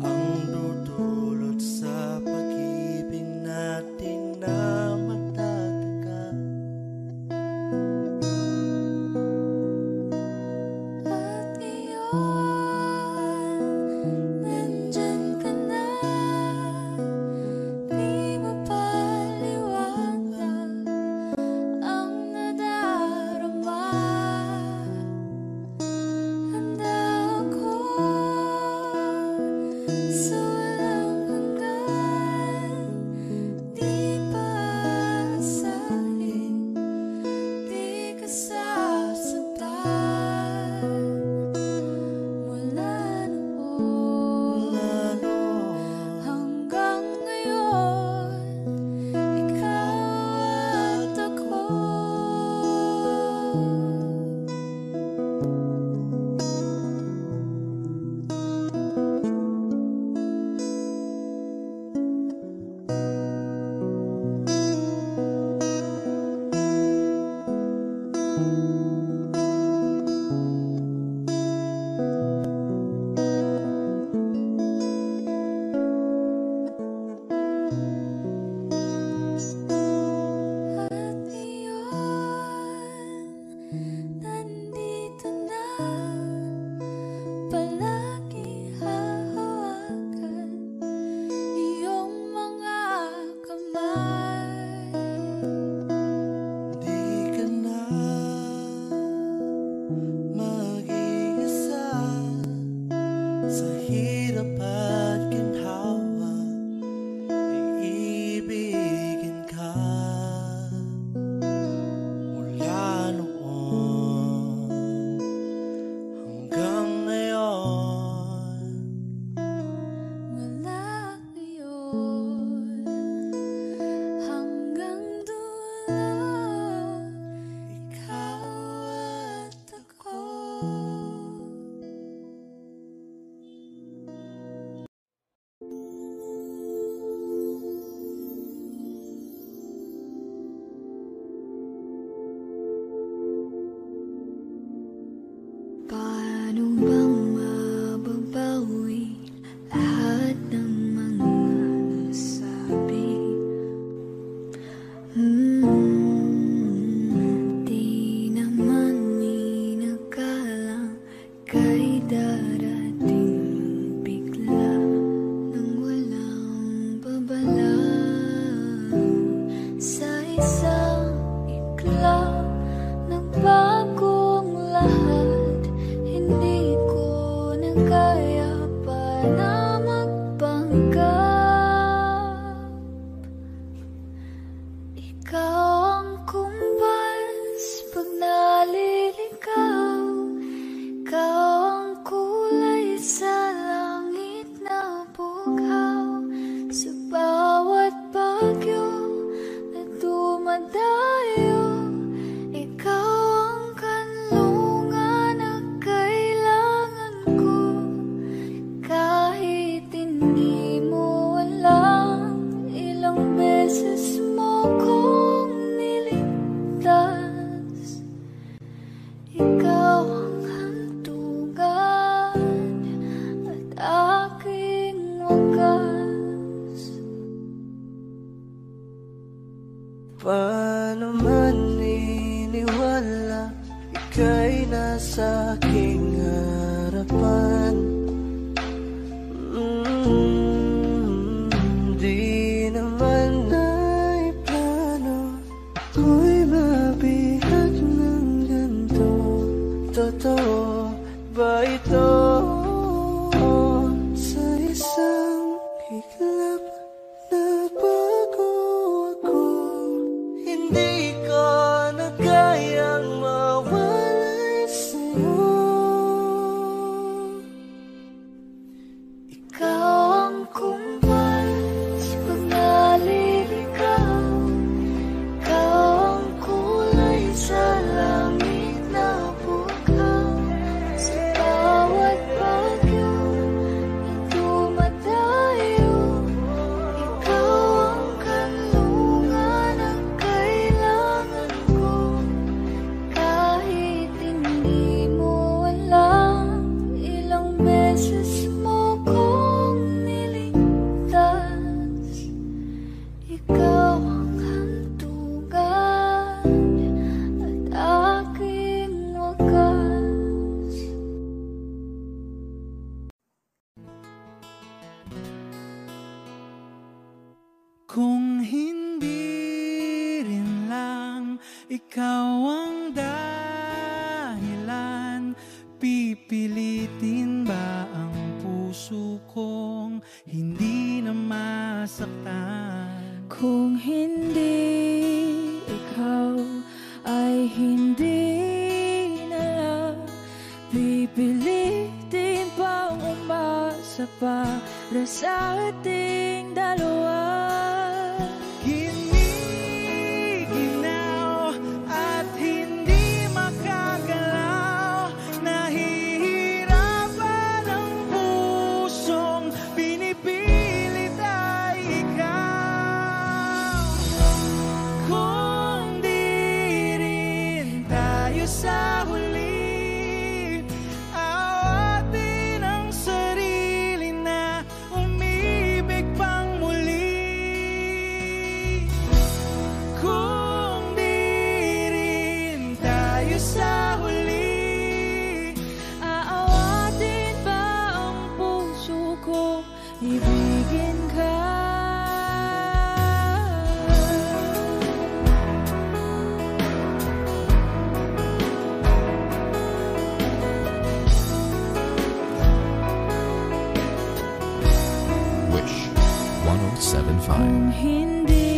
ang dudulot sa pag-ibig natin na matatagal. At ngayon, nandyan ka na, di mapaliwanag ang nadarama. Handa ako sa walang hanggan, di paasahin, di ka sasaktan. Mula noon hanggang ngayon, ikaw at ako. At ngayon, nandito na, palagi hahawakan iyong mga kamay. Di ka na mag-iisa sa hirap at ginhawa, iibigin ka mula noon hanggang ngayon. Mula ngayon hanggang dulo, ikaw at ako. Paano bang mababawi lahat ng mga nasabi? Di naman inakalang kay darating bigla nang walang babala. Sa isang iglap, nagbagong lahat. Hindi ko na kaya pa na magpanggap. Ikaw ang kumbas pag naliligaw. Ikaw ang kulay sa langit na bughaw. Sa bawat bagyo na dumadayo, ikaw ang kanlungan na kailangan ko. Kahit hindi mo alam, ilang beses mo kong niligtas. Ikaw ang hantungan at aking wagas. Paano man iniwala, ika'y nasa aking harapan. Di naman naiplano ko'y mabihag ng ganito. Totoo ba ito? Sa isang iglap, nagbago ako. Hindi ko na kayang mawalay sa'yo. Ikaw ang kumbas pag naliligaw. Ikaw ang kulay sa langit na bughaw. Sa bawat Kung hindi rin lang ikaw ang dahilan, pipilitin ba ang puso kong hindi na masaktan? Kung hindi ikaw ay hindi na lang, pipilitin bang umasa para sa ating dalawa? Giniginaw at hindi makagalaw, nahihirapan ang pusong pinipilit ay ikaw. Kung di rin tayo sa huli, awatin ang sarili na umibig pang muli. Kung di rin tayo sa huli, Aawatin ba ang puso ko, ibigin ka? Wish 1075. Kung hindi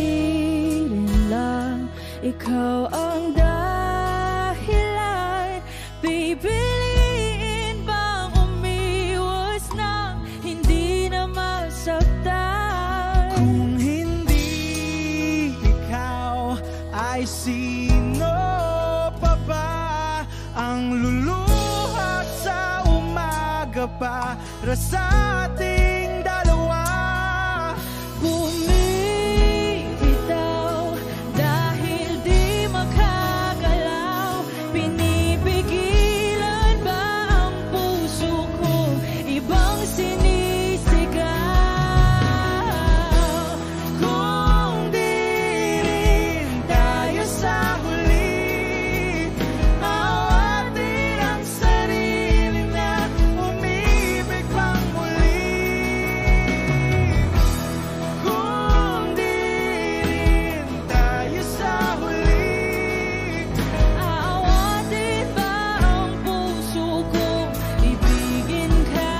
rin lang ikaw ang dahilan, pipiliin bang umiwas na hindi na masaktan? kung hindi ikaw, ay sino pa ba ang luluhat sa umaga para sa ating dalawa? Bumibitaw dahil di makagalaw, pinipigilan ba ang puso ko, ibang sinisigaw? Kung di rin tayo sa huli, awatin ang sarili na umibig pang muli. Kung di rin tayo sa huli, Aawatin ba ang puso ko, ibigin ka?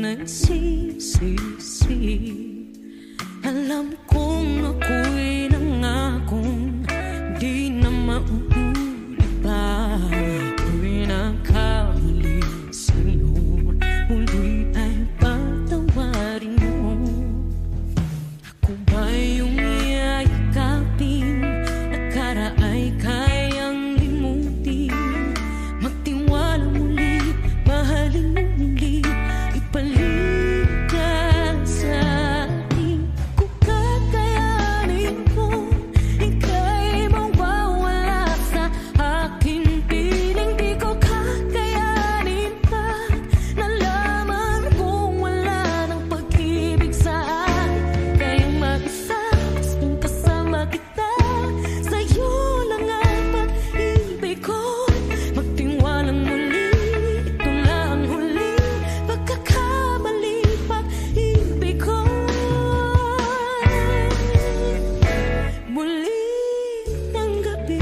nagsisisi. Alam kong ako'y nangakong di na mauulit pa. Ako'y nakamali sa'yo, muli ay patawarin mo. Ako ba yung yayakapin, nakaraay kayang limutin? Magtiwala muli, mahalin mo muli, ibalik ka sa akin. Kung kakayanin ko, ika'y mawawala sa aking piling. Di ko kakayanin pa, nalaman kong wala ng pag-ibig sa akin. Kaya mag-isa, kung kasama kita, sa'yo lang ang pag-ibig ko. Magtiwalang muli, ito na ang huling pagkakamali, pag-ibig ko. Muli ng gabi,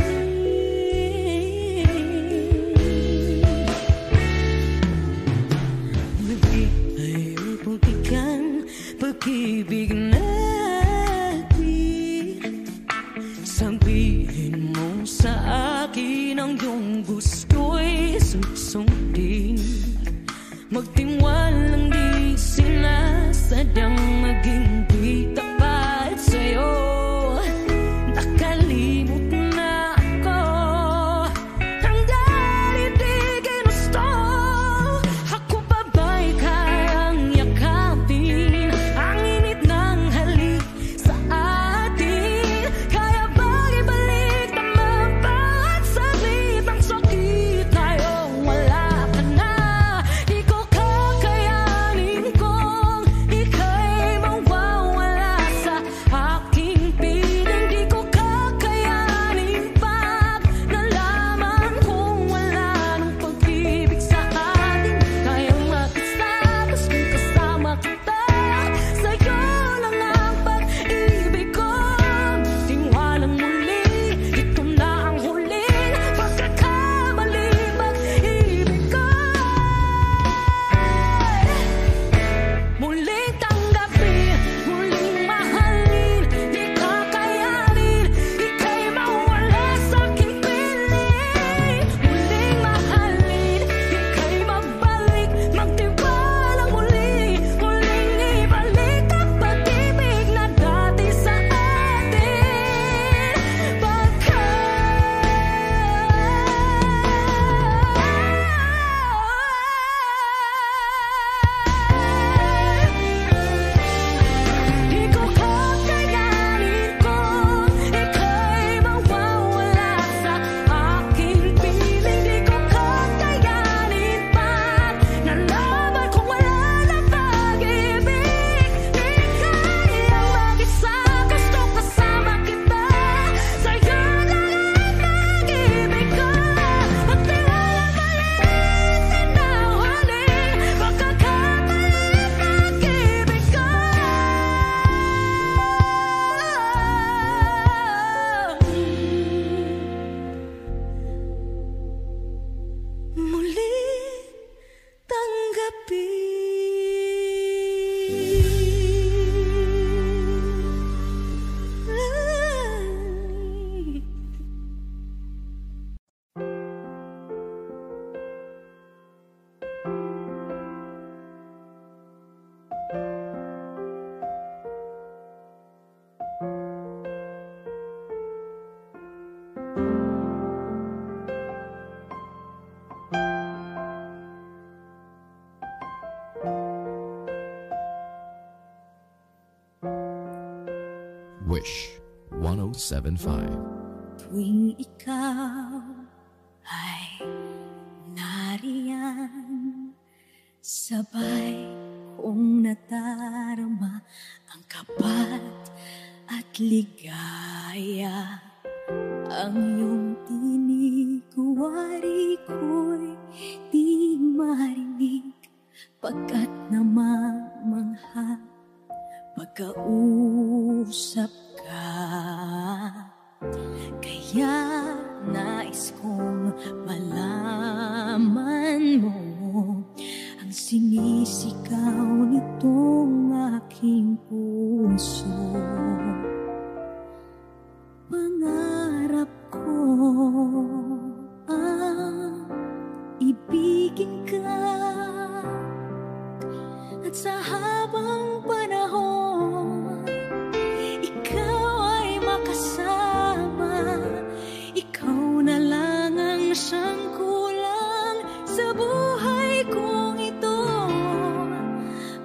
muli ay putikan, pag-ibig natin. Sabihin mo sa akin ang iyong gusto'y susundin. Magtiwalang di sinasadyang maging di tapat sa'yo. Nakalimot na ako, hanggang hindi ginusto. Ako pa ba'y kayang yakapin ang init ng halik sa atin? Kaya bang ibalik naman pa at saglit ang sakit ngayong wala ka na? Di ko kakayanin kung ika'y mawawala sa aking piling. Di ko kakayanin pag nalaman kung wala ng pag-ibig sa atin. Kaya mag-isa, kung kasama kita, sa'yo lang ang pag-ibig ko. Tiwalang muli, ito na ang huling pagkakamali, pag-ibig ko. Muling tanggapin, muling mahalin, di kakayanin, ika'y mawala sa aking piling. Muling mahalin, ika'y magbalik, magtiwala muli, muling ibalik ang pag-ibig na dati sa atin. Di ko kakayanin kung ika'y mawawala sa aking piling. Di ko kakayanin pag nalaman kung wala na pag-ibig. Di kaya mag-isa, gusto kasama kita, sa'yo lang ang pag-ibig ko. Magtiwala maliit na huling pagkakamali, pag-ibig ko. Muli tanggapin. Wish 1075. Tuwing ikaw ay nariyan, sabay kong nadarama ang kapat at ligaya. Ang iyong tinig, wari ko'y di marinig, pagkat namamangha pagkausap ka. Kaya nais kong malaman mo ang sinisigaw nitong aking puso. Pangarap ko ang ibigin ka, at sa habang panahon ikaw ay makasama. Ikaw na lang ang siyang kulang sa buhay kong ito.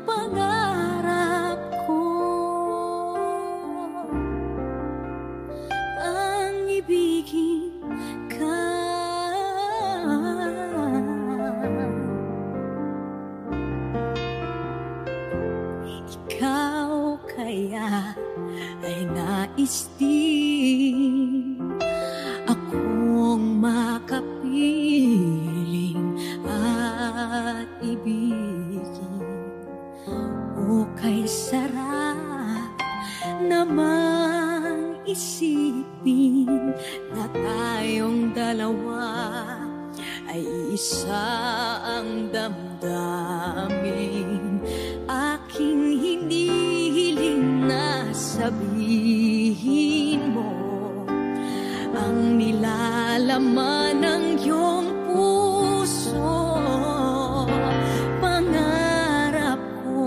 Pangarap ko ang ibigin ka. Ikaw kaya ay nais din akong makapiling at ibigin. O kay sarap namang isipin na tayong dalawa ay isa ang damdamin. Aking hinihiling na sabihin mo ang nilalaman ng iyong puso. Pangarap ko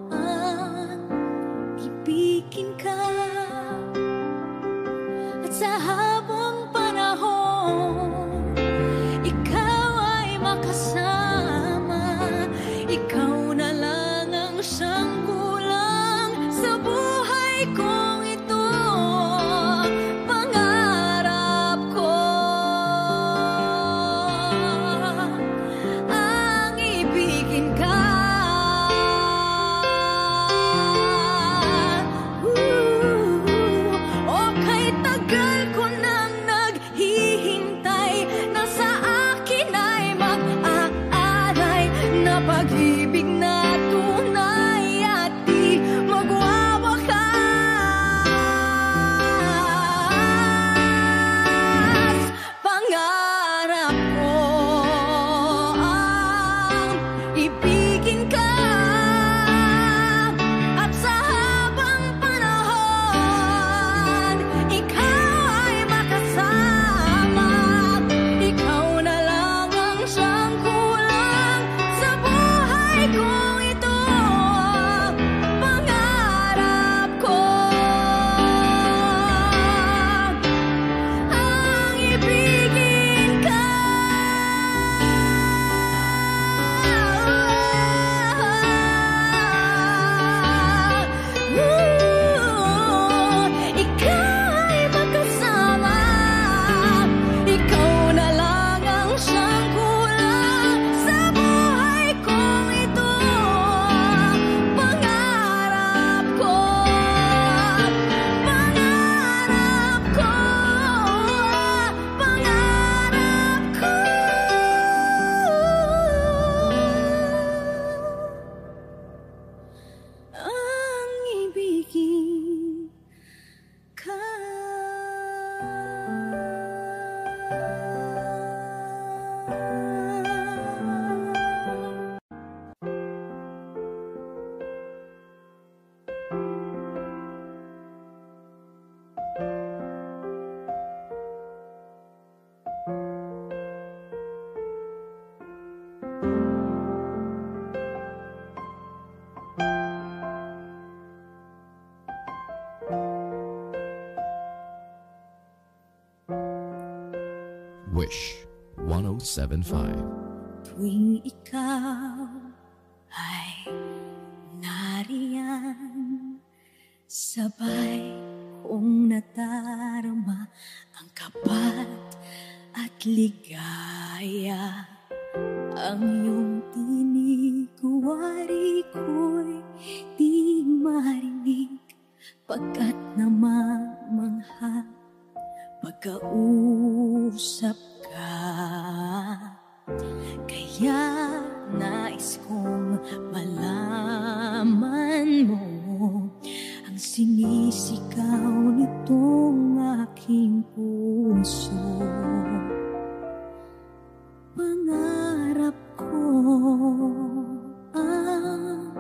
ang ibigin ka, at sa habang panahon ikaw ay makasama. Ikaw na lang ang siyang kulang sa buhay kong ito. Pangarap ko ang ibigin ka. O kay tagal ko nang naghihintay na sa akin ay mag-aalay na pag-ibig na tunay at di magwawakas. Pangarap ko ang ibigin ka, at sa habang panahon ikaw ay makasama. Ikaw na lang ang siyang kulang sa buhay kong ito. Pangarap ko ang ibigin ka. Ikaw ay makasama. Ikaw na lang ang siyang kulang sa buhay kong ito. Pangarap ko, pangarap ko, pangarap ko ang ibigin ka. Wish 1075. Tuwing ikaw ay nariyan, sabay kong nadarama ang kapat at ligaya. Ang iyong tinig, wari ko'y di marinig, pagkat namamangha pagkausap ka. Kaya nais kong malaman mo ang sinisigaw nitong aking puso. Pangarap ko ang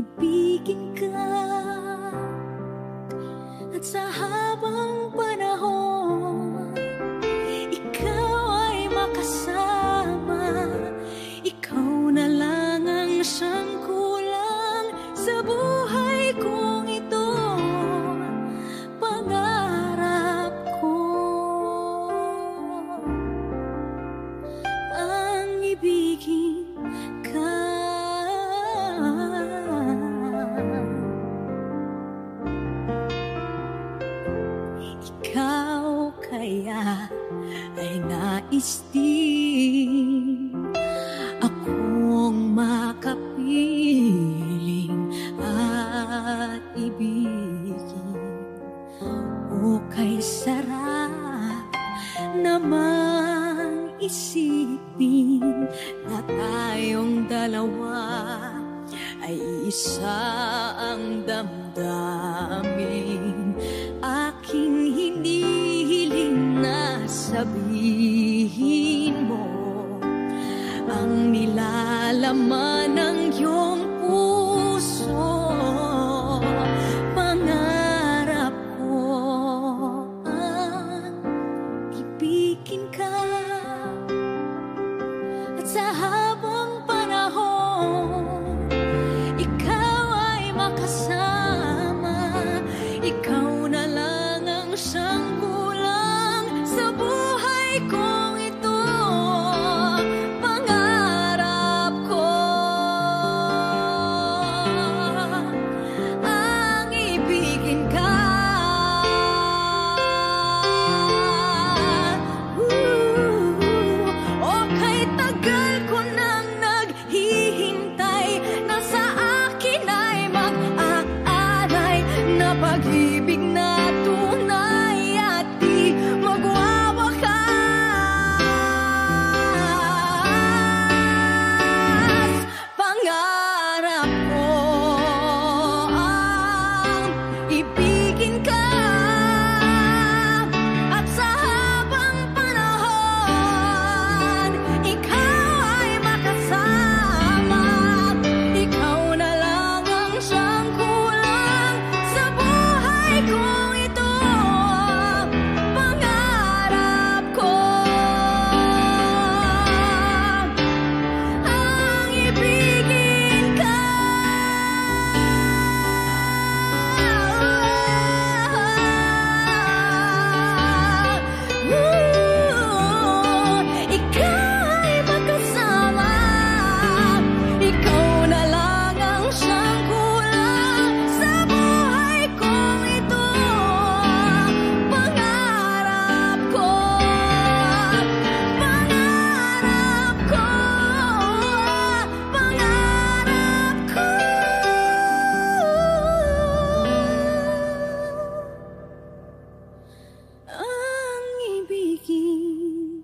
ibigin ka. At sa habang panahon, ikaw ay makasama. Ikaw na lang ang siyang kulang sa buhay kong ito. Pangarap ko ang ibigin ka. Ikaw kaya ay nais din akong makapiling at ibigin. O kay sarap namang isipin na tayong dalawa ay isa ang damdamin. Aking hinihiling na sabihin mo ang nilalaman ng iyong puso. Pangarap ko ang ibigin ka. At sa habang panahon, ikaw ay makasama. Ikaw na lang ang siyang kulang sa buhay kong ito. Pangarap ko ang ibigin ka. O kay tagal ko nang naghihintay na sa akin ay mag-aaray na pag-ibig na tunay at di magwawakas. Pangarap ko ang ibigin ka. At sa habang panahon, ikaw ay makasama. Ikaw na lang ang siyang kulang sa buhay kong ito. Pangarap ko ang ibigin ka. Ikaw ay makasama. Ikaw na lang ang siyang kulang sa buhay kong ito. Pangarap ko, pangarap ko, pangarap ko ang ibigin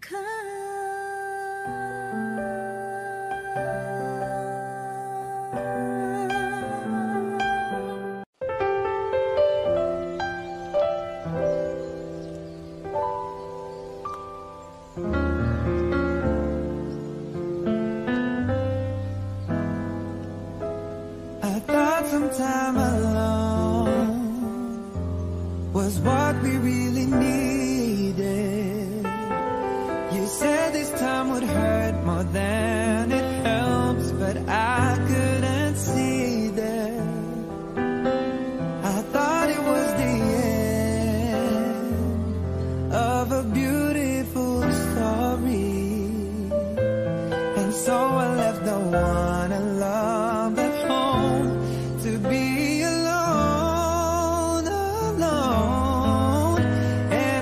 ka. I thought some time alone was what we really needed. You said this time would hurt more than it helps, but I couldn't see that. I thought it was the end of a beautiful story, and so I left the one I loved at home to be alone, alone. And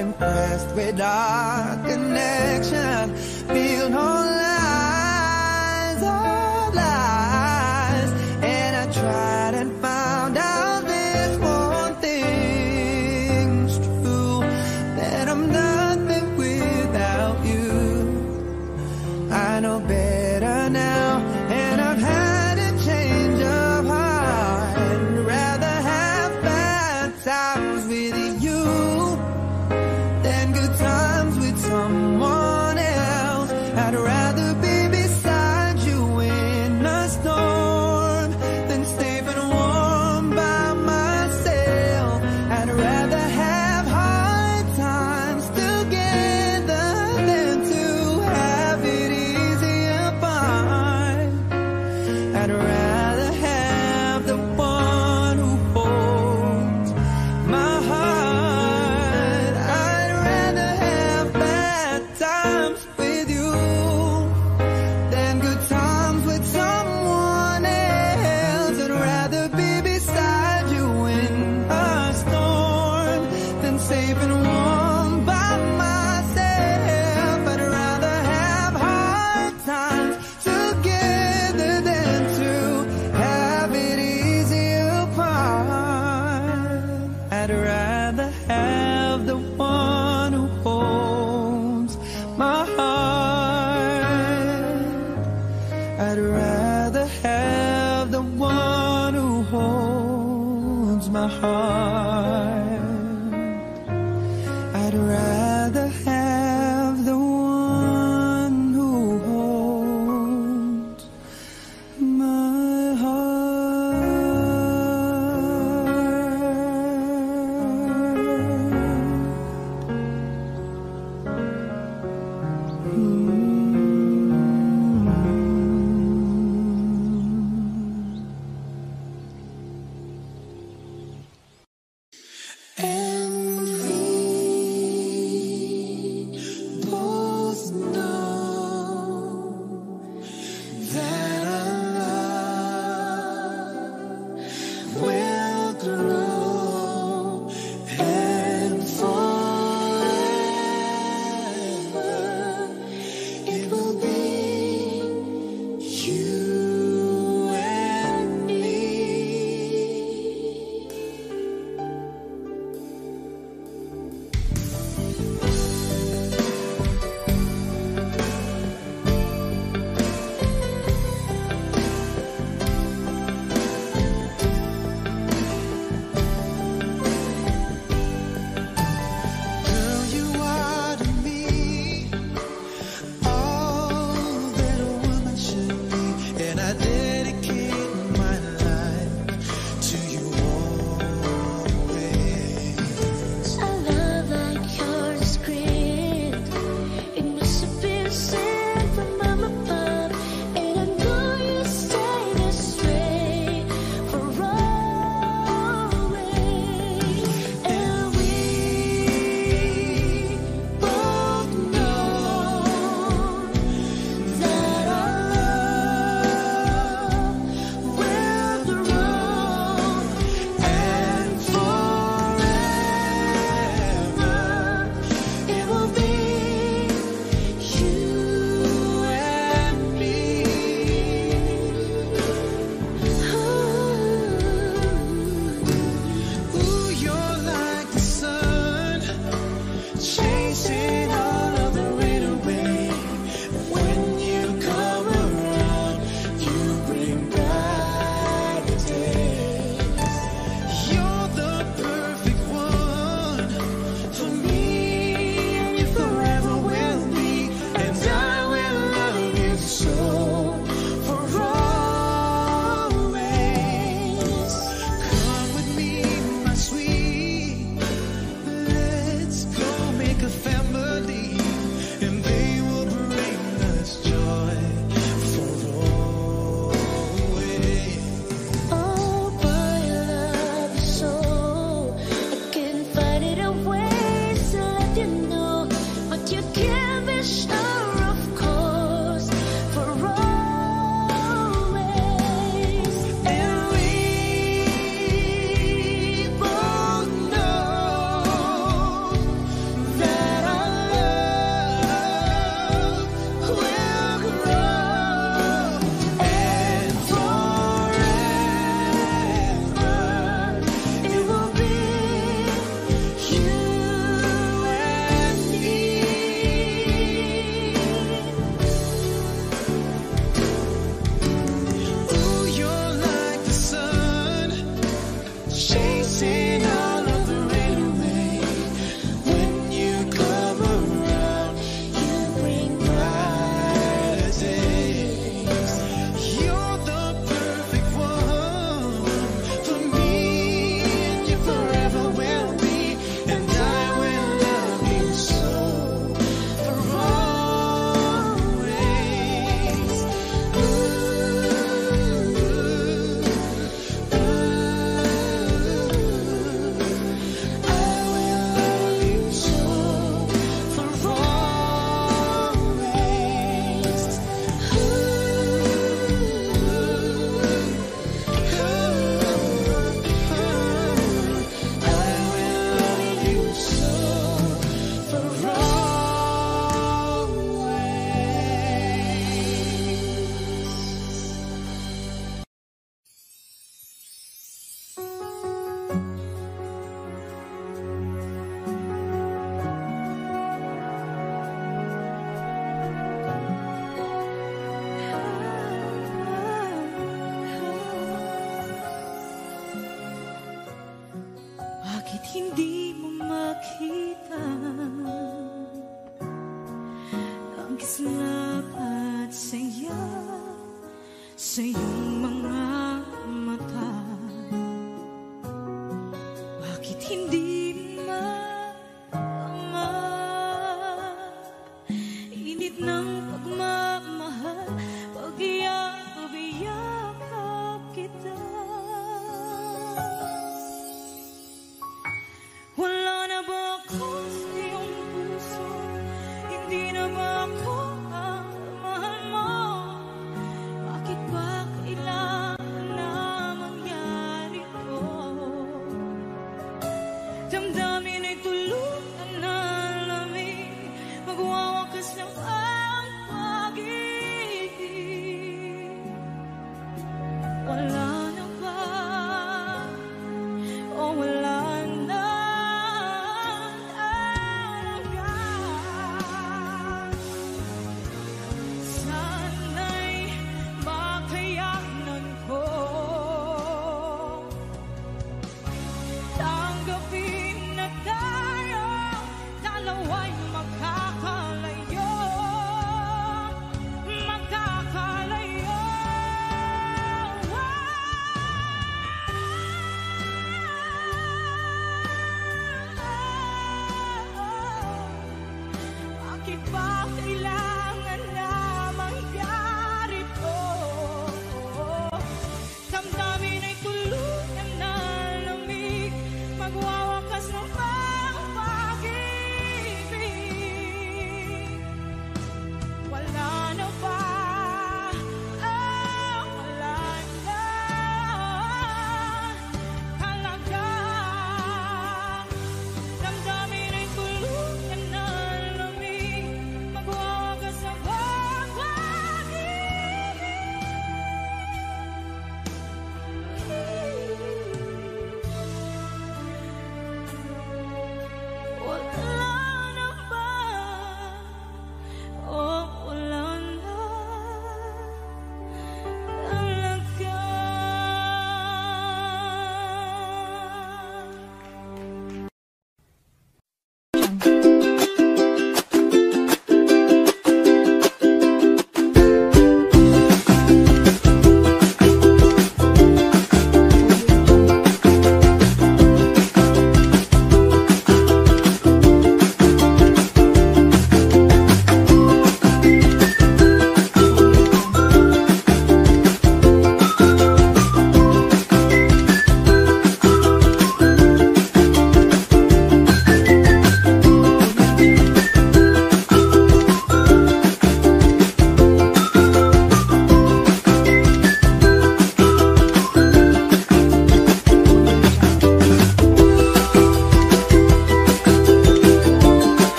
impressed with our connection. Feel no lies of lies, and I tried and found out this one thing's true, that I'm nothing without you. I know better now, and I've had a change of heart. I'd rather have bad times with you than good times with someone else. I'd rather be beside you in a storm than safe and warm by myself. I'd rather have hard times together than to have it easy apart. I'd rather have the one who holds my heart. I'd rather have bad times with you than good times with someone else. I'd rather be beside you in a storm than safe and warm by myself. I'd rather have hard times together than to have it easy apart. I'd rather have the one who holds my heart. I'd rather have the one who holds my heart. I'd rather